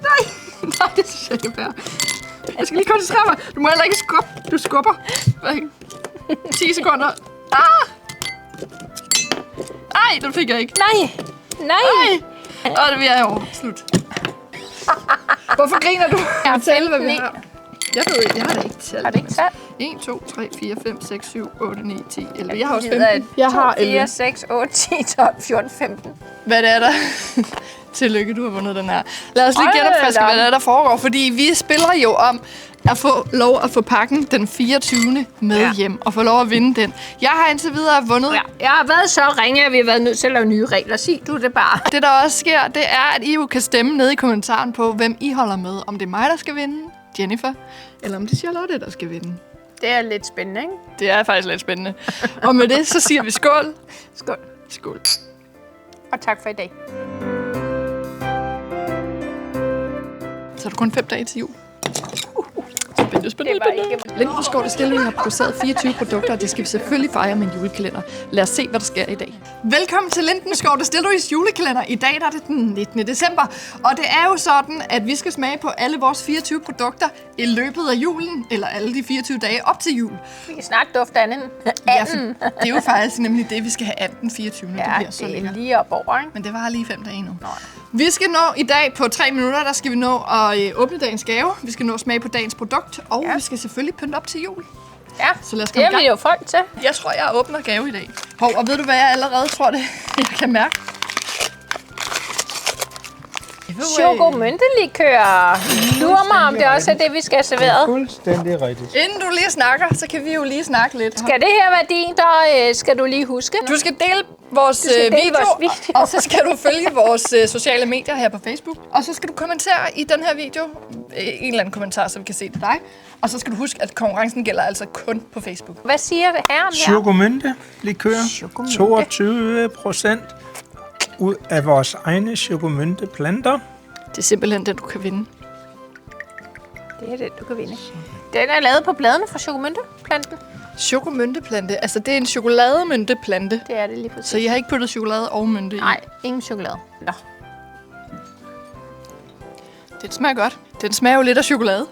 Nej! Nej, det synes jeg ikke er fair. Jeg skal lige koncentrere mig. Du må heller ikke skubbe. Du skubber. 10 sekunder. Ah! Ej, den fik jeg ikke. Nej. Nej! Og det er over. Slut. Hvorfor griner du? Jeg har Fortæl, hvad 15 vi i. har. Jeg ved ikke, jeg har da ikke talt. Har du ikke talt? 1, 2, 3, 4, 5, 6, 7, 8, 9, 10, 11. Jeg har også Det hedder 15. Jeg har 2, 4, 11. 6, 8, 10, 12, 14, 15. Hvad det er der? Tillykke, du har vundet den her. Lad os lige Hold genopfriske, da. hvad det er, der foregår. Fordi vi spiller jo om at få lov at få pakken den 24. med hjem. Og få lov at vinde den. Jeg har indtil videre vundet. Ja, jeg har været så ringe, at vi har været nødt til at lave nye regler. Sig du det bare. Det, der også sker, det er, at I jo kan stemme ned i kommentaren på, hvem I holder med. Om det er mig, der skal vinde, Jennifer, eller om det er Charlotte, der skal vinde. Det er lidt spændende, ikke? Det er faktisk lidt spændende. Og med det, så siger vi skål. Skål. Skål. Og tak for i dag. Så er du kun 5 dage til jul. Spændende. Det var ikke... Lindensgaard Distillery har produceret 24 produkter, og det skal vi selvfølgelig fejre med en julekalender. Lad os se, hvad der sker i dag. Velkommen til Lindensgaard Distilleries julekalender. I dag der er det den 19. december, og det er jo sådan, at vi skal smage på alle vores 24 produkter i løbet af julen, eller alle de 24 dage op til jul. Vi kan snart dufte anden. Ja, for det er jo faktisk nemlig det, vi skal have 18. 24. Ja, det bliver så det er lækkert. lige op over, ikke? Men det var lige 5 dage nu. Vi skal nå i dag på 3 minutter, der skal vi nå at åbne dagens gave. Vi skal nå at smage på dagens produkt, og vi skal selvfølgelig pynte op til jul. Ja, Så lad os det komme i er gang. vi jo folk til. Jeg tror, jeg åbner gave i dag. Hov, og ved du hvad jeg allerede tror det? Jeg kan mærke. Chokomyntelikør. Lurer mig, om det også er det, vi skal have serveret. Fuldstændig rigtigt. Inden du lige snakker, så kan vi jo lige snakke lidt. Skal det her være din, der skal du lige huske? Du skal dele vores skal dele video, vores video. og så skal du følge vores sociale medier her på Facebook. Og så skal du kommentere i den her video. En eller anden kommentar, så vi kan se det dig. Og så skal du huske, at konkurrencen gælder altså kun på Facebook. Hvad siger herren her? Chocomynte likør. 22% ud af vores egne chocomynte planter. Det er simpelthen den, du kan vinde. Det er den, du kan vinde. Den er lavet på bladene fra chokomynteplanten. Chokomynteplante. Altså, det er en chokolademynteplante. Det er det lige præcis. Så I har ikke puttet chokolade og mynte i? Nej, ingen chokolade. Nå. Den smager godt. Den smager jo lidt af chokolade.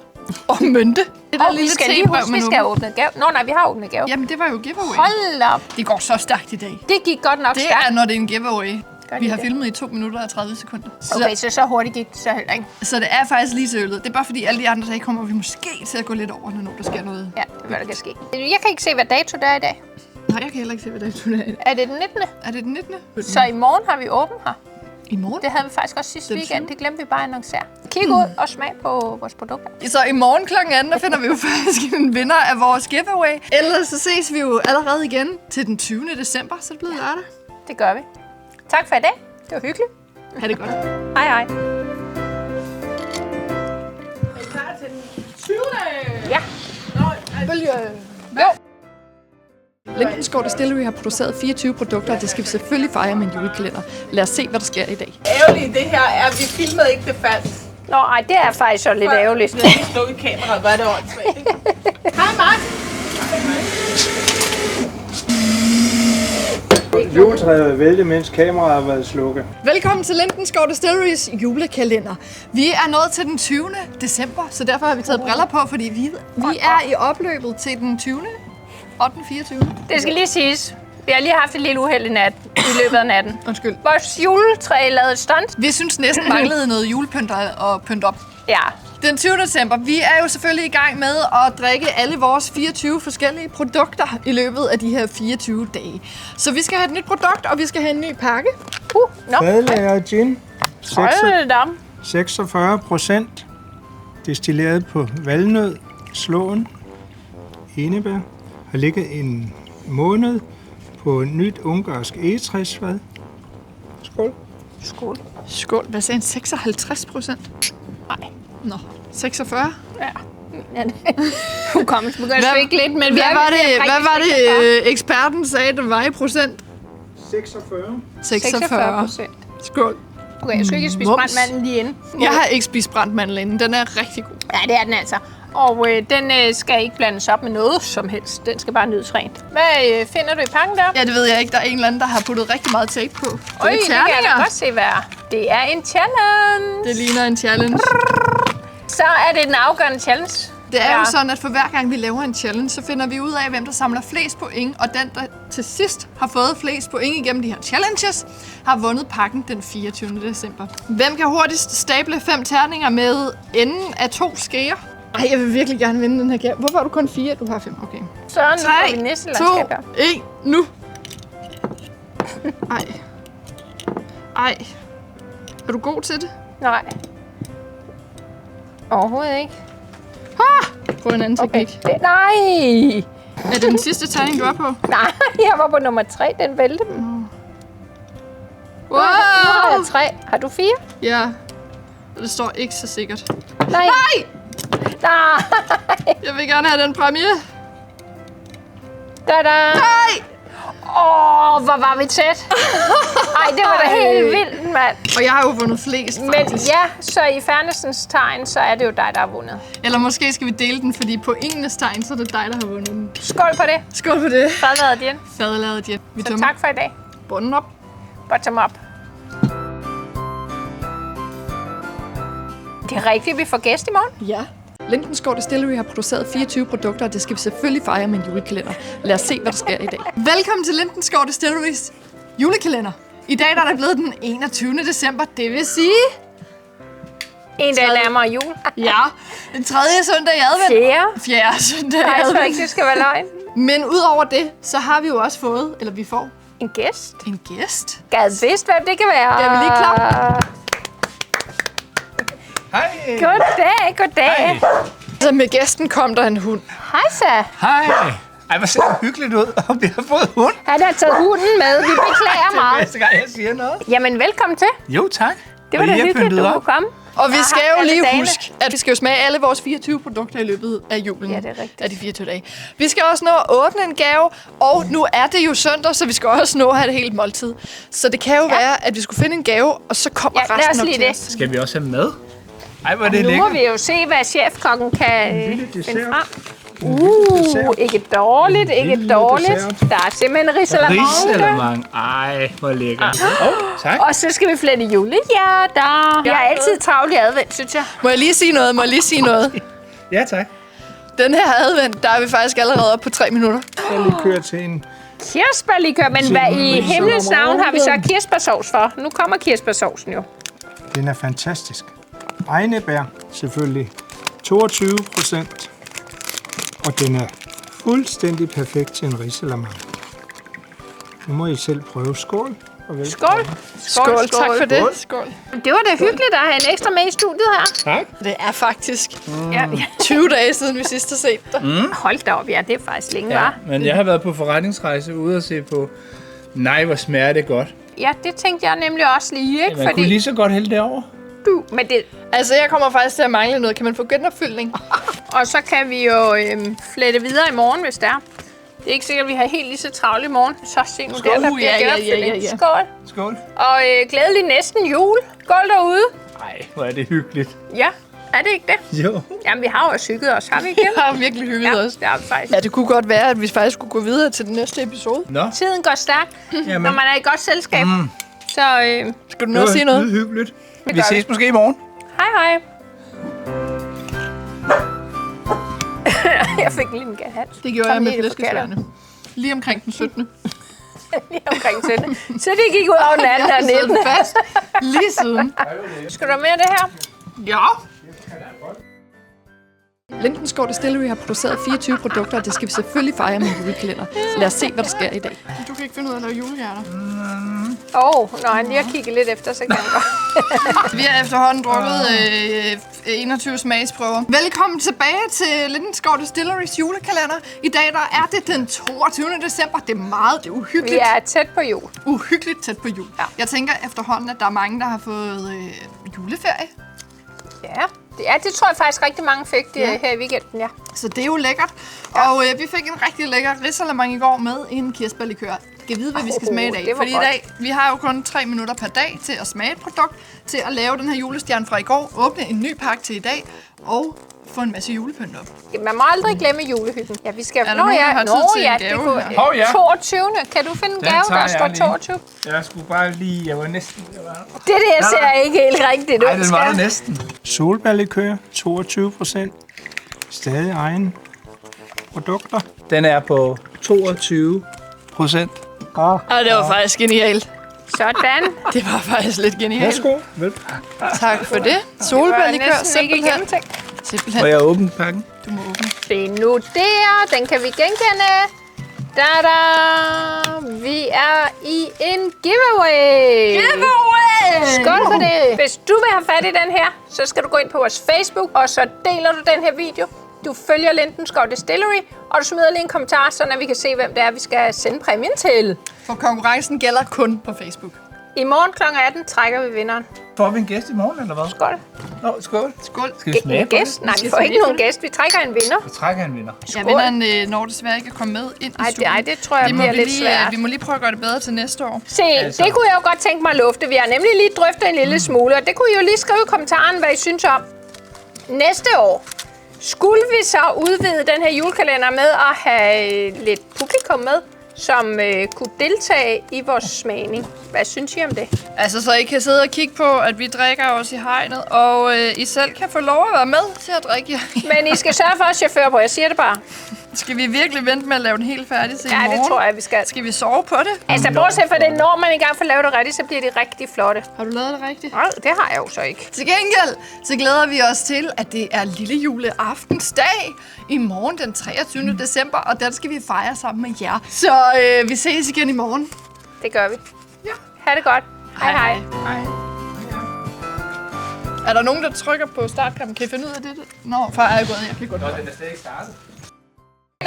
Og mynte. Det der Vi skal lige huske, vi skal åbne gave. Nå nej, vi har åbnet gave. Jamen, det var jo giveaway. Hold op. Det går så stærkt i dag. Det gik godt nok Det stærkt. er, når det er en giveaway. Vi har det? filmet i 2 minutter og 30 sekunder. Okay, så hurtigt gik det så heller ikke. Så det er faktisk lige til øllet. Det er bare fordi alle de andre dage kommer vi måske til at gå lidt over, når der sker noget. Ja, det er, hvad der kan ske. Jeg kan ikke se, hvad dato der er i dag. Nej, jeg kan heller ikke se, hvad dato det er. Er det den 19. Er det den 19. Så i morgen har vi åbent her. I morgen? Det havde vi faktisk også sidste Den weekend. 20. Det glemte vi bare at annoncere. Kig ud og smag på vores produkter. Så i morgen kl. 18, der finder vi jo faktisk en vinder af vores giveaway. Ellers så ses vi jo allerede igen til den 20. december, så er det blevet lørdag. Det gør vi. Tak for i dag. Det var hyggeligt. Ha' det godt. Hej hej. Er I klar til den 20. Ja. Lindensgaard Distillery har produceret 24 produkter, og det skal vi selvfølgelig fejre med en julekalender. Lad os se, hvad der sker i dag. Ærgerligt det her er, at vi filmede ikke det faldt. Nå, ej, det er faktisk så lidt ærgerligt. Vi havde slukket kameraet, var det åndssvagt, ikke? Hej Martin! Juletræet er væltet, mens kameraet har været slukket. Velkommen til Lindensgaard Distilleries julekalender. Vi er nået til den 20. december, så derfor har vi taget briller på, fordi vi er i opløbet til den 20. 8. 24. Det skal lige siges. Vi har lige haft et lille uheld i løbet af natten. Undskyld. Vores juletræ lavede et stunt. Vi synes næsten manglede noget julepynt og pynt op. Ja. Den 20. december, vi er jo selvfølgelig i gang med at drikke alle vores 24 forskellige produkter i løbet af de her 24 dage. Så vi skal have et nyt produkt, og vi skal have en ny pakke. Fadlager gin. Hold da. 46% destilleret på valnød, slåen, enebær. Har ligget en måned på nyt ungarsk egetræsfad. Skål. Skål. Skål. Hvad sagde en 56%? Nej. Nå, 46? Ja. Hukommelsen begynder at lidt, men hvad var det eksperten sagde, det var i procent? 46. 46%. Skål. Okay, jeg skal ikke spise brandmanden lige inden. Jeg har ikke spist brandmanden inden. Den er rigtig god. Ja, det er den altså. Og den skal ikke blandes op med noget som helst. Den skal bare nydes rent. Hvad finder du i pakken der? Ja, det ved jeg ikke. Der er en eller anden, der har puttet rigtig meget tape på. Det Øj, det kan jeg da godt se, hvad er. Det er en challenge. Det ligner en challenge. Så er det den afgørende challenge. Det er jo sådan, at for hver gang vi laver en challenge, så finder vi ud af, hvem der samler flest point. Og den, der til sidst har fået flest point igennem de her challenges, har vundet pakken den 24. december. Hvem kan hurtigst stable 5 terninger med enden af 2 skeer? Ej, jeg vil virkelig gerne vinde den her gave. Hvorfor har du kun 4? Du har 5, okay. Så nu får vi næste 3, 2, 1, nu! Ej. Er du god til det? Nej. Overhovedet ikke. Prøv en anden teknik. Okay. Nej! Er det den sidste terning, du er på? Nej, jeg var på nummer 3. Den vælte dem. Wow! Nu har jeg 3. Har du 4? Ja. Det står ikke så sikkert. Nej! Nej! Jeg vil gerne have den præmie. Da-da! Nej! Hvor var vi tæt. Ej, det var da helt vildt, mand. Og jeg har jo vundet flest, Men faktisk. ja, så i fairnessens tegn, så er det jo dig, der har vundet. Eller måske skal vi dele den, fordi på engelsk tegn, så er det dig, der har vundet den. Skål på det. Skål på det. Fadladet igen. Fadeladet igen. Vi Så tømmer tak for i dag. bunden op. Bottom up. Det er rigtigt, vi får gæst i morgen. Ja. Lindensgaard Distillery har produceret 24 produkter, og det skal vi selvfølgelig fejre med en julekalender. Lad os se, hvad der sker i dag. Velkommen til Lindensgaard Distilleries julekalender. I dag der er der blevet den 21. december, det vil sige... En dag nærmere jul. Ja, den 3. søndag i advent. 4. søndag i Nej, jeg tror advent. ikke, det skal være løgn. Men udover det, så har vi jo også fået, eller vi får, En gæst. en gæst. Gad vidst, hvem det kan være. Skal vi lige klappe? Hej. Goddag, goddag. Så med gæsten kom der en hund. Hej så. Hej. Ej, hvor ser det hyggeligt ud, og vi har fået hund. Han har taget hunden med. Vi beklager meget. Næste gang jeg siger noget. Jamen, velkommen til. Jo, tak. Det var da hyggeligt, du kunne komme. Og vi skal jo alle lige dagene. huske, at vi skal jo smage alle vores 24 produkter i løbet af julen. Ja, det er rigtigt. Af de 24 dage. Vi skal også nå at åbne en gave, og nu er det jo søndag, så vi skal også nå at have et helt måltid. Så det kan jo være, at vi skulle finde en gave, og så kommer Ja, lad os resten op lige til det. os. Skal vi også have mad? Ej, hvor er det Nu må lækkert. vi jo se, hvad chefkokken kan lille dessert. finde frem. dessert. Ikke dårligt, ikke lille dårligt. dessert. Der er simpelthen risalamande. Risalamande. Ej, hvor lækkert. Tak. Og så skal vi flette julehjerter. Jeg er altid travlt i advent, synes jeg. Må jeg lige sige noget? Ja, tak. Den her advent, der er vi faktisk allerede oppe på 3 minutter. Jeg lige kører til en... Kirsebærlikør, men hvad i himlens navn har vi så kirsebærsovs for? Nu kommer kirsebærsovsen jo. Den er fantastisk. Egnebær, selvfølgelig. 22%. Og den er fuldstændig perfekt til en risalamande. Nu må I selv prøve. Skål. Og Skål. Skål, tak for det. Skål. Det var da hyggeligt at have en ekstra med i studiet her. Tak. Det er faktisk Ja. 20 dage siden, vi sidst har set dig. Hold da op, ja, det er faktisk længe, Ja, var. men jeg har været på forretningsrejse ude og se på... Nej, hvor smager det godt. Ja, det tænkte jeg nemlig også lige, ikke? Man kunne lige så godt hælde det over. Men det, Altså, jeg kommer faktisk til at mangle noget. Kan man få genopfyldning? og så kan vi jo flette videre i morgen, hvis det er. Det er ikke sikkert, at vi har helt lige så travlt i morgen. Så se nu der bliver genopfyldning. ja. Skål. Skål. Og glædelig næsten jul. Skål derude. Ej, hvor er det hyggeligt. Ja, er det ikke det? Jo. Jamen, vi har jo også hygget os, har vi ikke det? Jeg har virkelig hygget os. det har vi faktisk. Ja, det kunne godt være, at vi faktisk skulle gå videre til den næste episode. Nå. Tiden går stærkt, Jamen. når man er i godt selskab. Så Skal du nå at sige noget? hyggeligt. Vi gør ses måske i morgen. hej. Jeg fik lige en hals. Det gjorde Kom jeg med lige i det flæskesværene. Lige omkring den 17. Lige omkring 17. Så det gik ud over den anden og 19. fast lige siden. Skal du have mere af det her? Ja. Lindensgaard Distillery har produceret 24 produkter, og det skal vi selvfølgelig fejre med en julekalender. Lad os se, hvad der sker i dag. Du kan ikke finde ud af at lave julehjerter. Når han lige har kigget lidt efter, så kan han godt. Vi har efterhånden drukket 21 smagsprøver. Velkommen tilbage til Lindensgaard Distilleries julekalender. I dag der er det den 22. december. Det er uhyggeligt. Vi er tæt på jul. Uhyggeligt tæt på jul. Ja. Jeg tænker efterhånden, at der er mange, der har fået juleferie. Ja, det tror jeg faktisk rigtig mange fik her i weekenden, ja. Så det er jo lækkert. Og vi fik en rigtig lækker risalamande i går med en kirsebærlikør. Skal vide, hvad vi skal smage i dag. det var Fordi godt. i dag, vi har jo kun 3 minutter per dag til at smage et produkt, til at lave den her julestjerne fra i går, åbne en ny pakke til i dag, og få en masse julepynt op. Man må aldrig glemme julehyggen. Ja, vi skal... Er der nogen, der har tid til en gave her? Hov, ja. 22. Kan du finde en Den gave, tager der står jeg lige. 22? Jeg skulle bare lige... Jeg var næsten... Det der ser ikke helt rigtigt ud. Nej, den var der skal- næsten. Solbærlikør, 22%. Stadig egen produkter. Den er på 22%. Og det var faktisk genialt. Sådan. Det var faktisk lidt genialt. Værsgo. Tak for det. Det var Solbærlikør, næsten ikke simpelthen. gennemtænkt. Simpelthen. Og jeg åbner pakken. Du må åbne. Se nu der. Den kan vi genkende. Da-da! Vi er i en giveaway. Giveaway! Skål for det. Hvis du vil have fat i den her, så skal du gå ind på vores Facebook, og så deler du den her video. Du følger Lindensgaard Distillery, og du smider lige en kommentar, så vi kan se, hvem det er, vi skal sende præmien til. For konkurrencen gælder kun på Facebook. I morgen kl. 18 trækker vi vinderen. Får vi en gæst i morgen, eller hvad? Skål. Nå, skål. Skål. Skal vi smage En på det? gæst? Nej, vi får ikke nogen gæst. Vi trækker en vinder. Vi trækker en vinder. Ja, vinderen når desværre ikke at komme med ind i studiet. Nej, det tror jeg bliver lidt svært. Vi må lige prøve at gøre det bedre til næste år. Se, det kunne jeg jo godt tænke mig at lufte. Vi har nemlig lige drøftet en lille smule, og det kunne I jo lige skrive i kommentaren, hvad I synes om. Næste år, skulle vi så udvide den her julekalender med at have lidt publikum med, som kunne deltage i vores smagning? Hvad synes I om det? Altså, så I kan sidde og kigge på, at vi drikker os i hegnet, og I selv kan få lov at være med til at drikke jer. Men I skal sørge for at chauffør på, jeg siger det bare. Skal vi virkelig vente med at lave den helt færdig til i Ja, morgen? det tror jeg, vi skal. Skal vi sove på det? Altså, bortset fra det, når man engang får lavet det rigtigt, så bliver det rigtig flotte. Har du lavet det rigtigt? Nej, det har jeg jo så ikke. Til gengæld, så glæder vi os til, at det er lille juleaftensdag i morgen den 23. december, og den skal vi fejre sammen med jer. Så vi ses igen i morgen. Det gør vi. Ja. Ha' det godt. Hej hej. Hej. Er der nogen, der trykker på startknappen? Kan I finde ud af det? Nå, far er gået. Jeg kan godt. Den er slet ikke startet.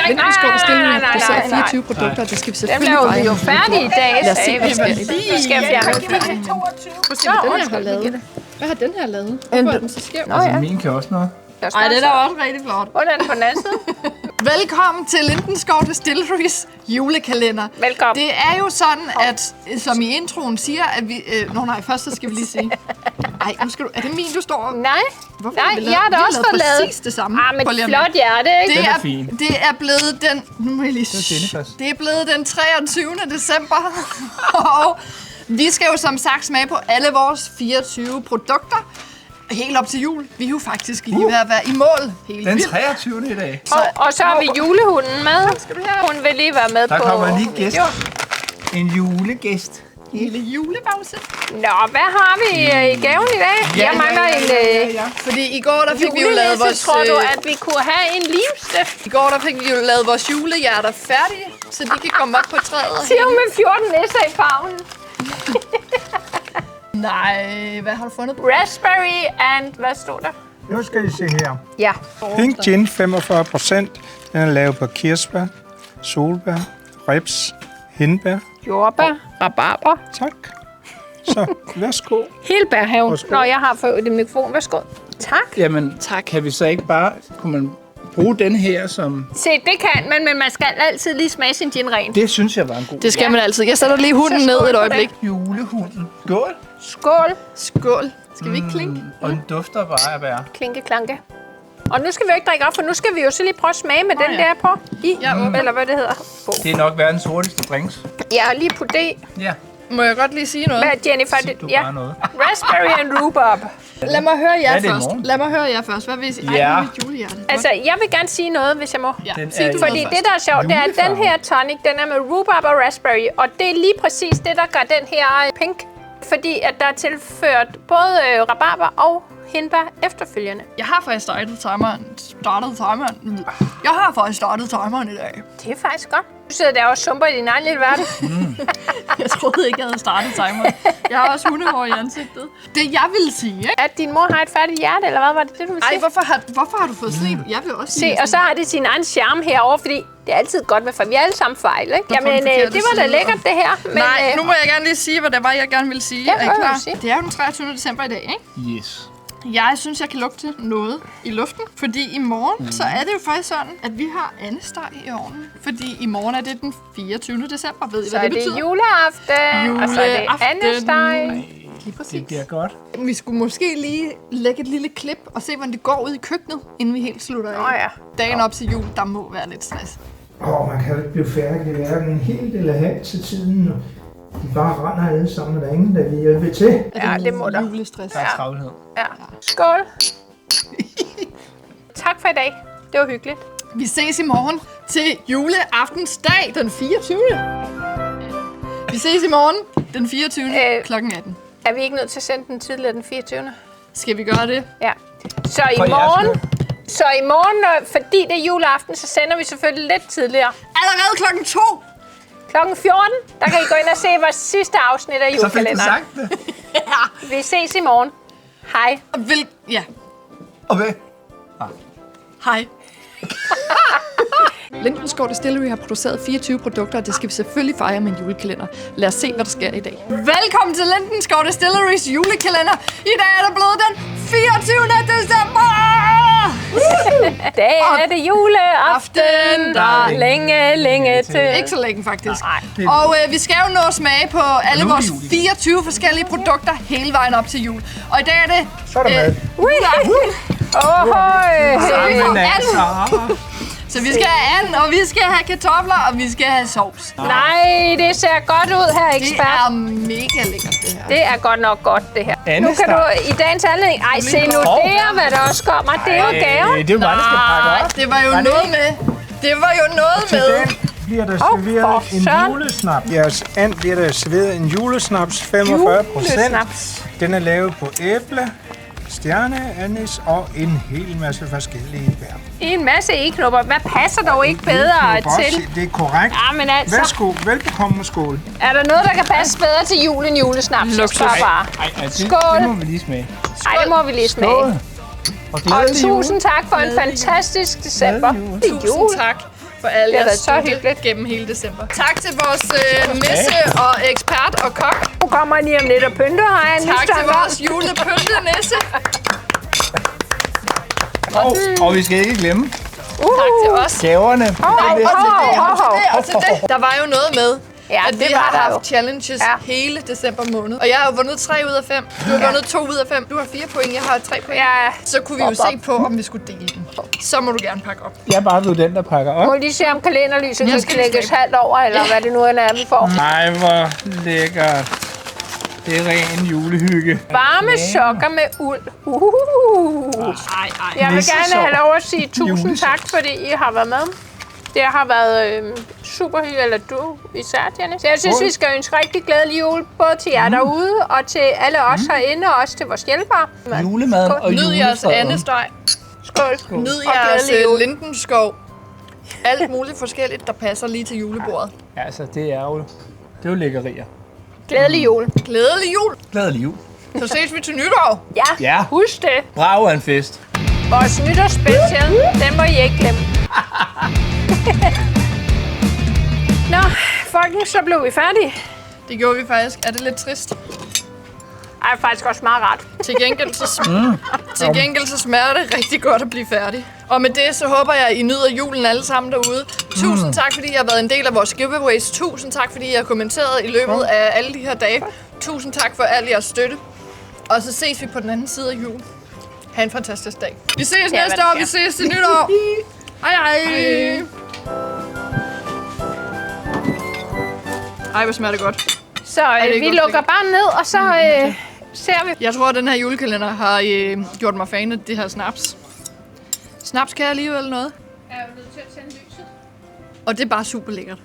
Lindensgaard Distillery har nej, produceret nej, nej. 24 produkter, og det skal vi Dem selvfølgelig laver vi fejre. jo færdige i dag. Lad os se, hvad der sker i dag. Så skal jeg fjerne filmen. Prøv at se, hvad den her har lavet. Hvad har den her lavet? Hvorfor er den så skæv? Nå ja. Min kan også noget. Ej, det er da også rigtig flot. Hvor er den på den anden side? Velkommen til Lindensgaard Distilleries julekalender. Velkommen. Det er jo sådan, at som i introen siger, at vi... først så skal vi lige sige, Ej, nu skal du... Er det min, du står? Nej, Hvorfor nej, har vi lavet- jeg har da vi har også lavet fået lavet. præcis det samme. Ah, men Prøv lige at flot hjerte, ikke? Det Den er er, fin. det er blevet den... Nu må jeg lige... Jennifer's. Det er blevet den 23. december. Og vi skal jo som sagt smage på alle vores 24 produkter. Helt op til jul. Vi er jo faktisk lige ved at være i mål. Helt Den vildt. 23. i dag. Og så har vi julehunden med. Hun vil lige være med Der på... kommer lige gæst. Jo. En julegæst. Lille julebamse. Nå, hvad har vi i gaven i dag? Jeg mangler en Fordi i går der fik vi jo lavet julenisse. vores... Tror du, at vi kunne have en limstift? I går der fik vi jo lavet vores julehjerter færdige, så de kan komme op på træet. og Siger hun med 14 nisser i farven. Nej, hvad har du fundet? Raspberry and... Hvad stod der? Nu skal I se her. Ja. Pink Gin 45%. Den er lavet på kirsebær, solbær, ribs, hindbær. Jordbær. Rabarber. Tak. Så, værsgo. Helbærhave. Værsgo. Nå, jeg har fået det mikrofon. Værsgo. Tak. Jamen, kan vi så ikke bare... Kunne man bruge den her som... Se, det kan man, men man skal altid lige smage sin gin ren. Det synes jeg var en god Det skal man altid. Jeg sætter lige hunden Så ned skål et på øjeblik. julehunden. Skål. Skål. Skål. Skal vi ikke klinke? Og den dufter bare af bær. Klinke, klanke. Og nu skal vi jo ikke drikke op, for nu skal vi jo så lige prøve at smage med den der på. Eller hvad det hedder. På. Det er nok verdens hurtigste drinks. Jeg har lige puttet det. Ja, Må jeg godt lige sige noget? Hvad, Jennifer? sig du Ja. bare noget. Raspberry and rhubarb. Lad mig høre jer er det i først. morgen? Lad mig høre jer først. Hvad vil I sige? Ja. Ej, nu er mit julehjerte. Altså, jeg vil gerne sige noget, hvis jeg må. Ja, Den sig er du Fordi noget det, først. der er sjovt, det er, at den her tonic, den er med rhubarb og raspberry. Og det er lige præcis det, der gør den her pink. Fordi at der er tilført både rabarber og hindbær efterfølgende. Jeg har faktisk startet timeren i dag. Det er faktisk godt. Du sidder der og sumper i din egen lille verden. Jeg troede ikke, jeg havde startet timeren. Jeg har også hundehår i ansigtet. Det jeg ville sige, ikke? At din mor har et færdigt hjerte, eller hvad var det, du ville Ej, sige? hvorfor har du fået sådan en? Jeg vil også sige Se, og så har det sin egen charme herovre, fordi det er altid godt med, for vi er alle sammen fejl, ikke? på den Jamen, forkerte det var da side. lækkert, det her. Men, Nej, nu må jeg gerne lige sige, hvad det var, jeg gerne ville sige. Ja, Er I hvad vil klar? du sige? Det er jo den 23. december i dag, ikke? Yes. Jeg synes, jeg kan lugte noget i luften, fordi i morgen, så er det jo faktisk sådan, at vi har andesteg i ovnen. Fordi i morgen er det den 24. december, ved I, så hvad er det betyder? det juleaften, og så er det Juleaften. andesteg. Lige præcis. Det bliver godt. Vi skulle måske lige lægge et lille klip og se, hvordan det går ud i køkkenet, inden vi helt slutter af. Nå ja. Dagen op til jul, der må være lidt stress. Man kan jo ikke blive færdig hverken helt eller halvt til tiden. Og de bare render alle sammen, og der er ingen, der vil hjælpe til. Ja, det må der. Julestress. Der er travlhed. Ja. Skål. Tak for i dag. Det var hyggeligt. Vi ses i morgen til juleaftensdag den 24. Vi ses i morgen den 24. kl. 18. Er vi ikke nødt til at sende den tidligere den 24. Skal vi gøre det? Ja. Så i For jeres morgen, fordi det er juleaften, så sender vi selvfølgelig lidt tidligere. Allerede klokken 2. Klokken 14, der kan I gå ind og se vores sidste afsnit af Så fik du julekalenderen. sagt det. Vi ses i morgen. Hej. Ja. Og hvad? Hej. Lindenskov Distillery har produceret 24 produkter, og det skal vi selvfølgelig fejre med en julekalender. Lad os se, hvad der sker i dag. Velkommen til Lindenskov Distillery's julekalender. I dag er det blevet den 24. december! Dag er det juleaften, der er længe til. Ikke så længe, faktisk. Nej. Og vi skal jo nå at smage på alle vores 24 forskellige produkter hele vejen op til jul. Og i dag er det... Så er der mad. Jamen altså. Så vi skal have and, og vi skal have kartofler, og vi skal have sovs. Nej, det ser godt ud her, Det ekspert. er mega lækkert, det her. Det er godt nok godt, det her. Nu Andesteg. kan du i dagens anledning... Ej, se nu der, hvad der også kommer. Det er jo gaven. Det er jo mig, der skal pakke Nej, op. det var jo noget med... Det var jo noget Til med... den bliver der for serveret en søren. julesnap. Jeres and bliver der serveret en julesnaps 45%. Julesnaps. Den er lavet på æble, stjerne, anis og en hel masse forskellige bær. En masse e-knopper. Hvad passer dog ikke bedre til? Det er korrekt. Ja, men altså, Værsgo, velbekomme og skål. er der noget, der kan passe bedre til jul end julesnaps? Jeg spørger bare. Ej, Skål. det må vi lige smage. Ej, det må vi lige smage. Og Og glædelig jul. tusind tak for en fantastisk december. Det er jul. Tusind tak for alle Det har jeres været så støtte hyggeligt. gennem hele december. Tak til vores nisse og ekspert og kok. Nu kommer han lige om lidt og pynter, har jeg en Tak til mistanke om. vores julepyntenisse. Og vi skal ikke glemme Tak til os. gaverne. Og til det. Der var jo noget med, Ja, at det vi var har der haft jo. challenges hele december måned. Og jeg har jo vundet 3 ud af 5. Du har vundet 2 ud af 5. Du har 4 point, jeg har 3 point. Ja, Så kunne vi jo se på, om vi skulle dele den. Så må du gerne pakke op. Jeg er bare blevet den, der pakker må op. lige se, om kalenderlyset Jeg kan skal lægges snappe. halvt over, eller hvad det nu end er, vi får. Nej, hvor lækkert. Det er ren julehygge. Varme sokker med uld. Jeg vil gerne have lov at sige tusind tak, fordi I har været med. Det har været super hyggeligt, eller du især, Jenny. Så jeg synes, vi skal ønske rigtig glædelig jul, både til jer derude, og til alle os herinde, og også til vores hjælpere. Julemaden og Nyd jeres julefreden. andesteg. Skål. Nyd Og jeres glædelig jul. lindenskov. Alt muligt forskelligt, der passer lige til julebordet. Altså, det er jo lækkerier. Glædelig jul. Glædelig jul! Glædelig jul. Så ses vi til nytår. Ja, Ja. husk det. Bravo er en fest. Vores nytårsspecial, den må I ikke glemme. Nå, folkens, så blev vi færdige. Det gjorde vi faktisk. Er det lidt trist? Ej, faktisk også meget rart. Til gengæld så smager det rigtig godt at blive færdig. Og med det, så håber jeg, at I nyder julen alle sammen derude. Tusind tak, fordi I har været en del af vores giveaways. Tusind tak, fordi I har kommenteret i løbet af alle de her dage. Tusind tak for al jeres støtte. Og så ses vi på den anden side af jul. Ha' en fantastisk dag. Vi ses Ja, næste hvad år. der Vi ses til nytår. Hej hej. Ej, hvor smager det godt. Så det vi godt lukker bare ned, og så ser vi. Jeg tror, at den her julekalender har gjort mig fan af det her snaps. Snaps kan jeg alligevel noget. Jeg er nødt til at tænde lyset. Og det er bare super lækkert.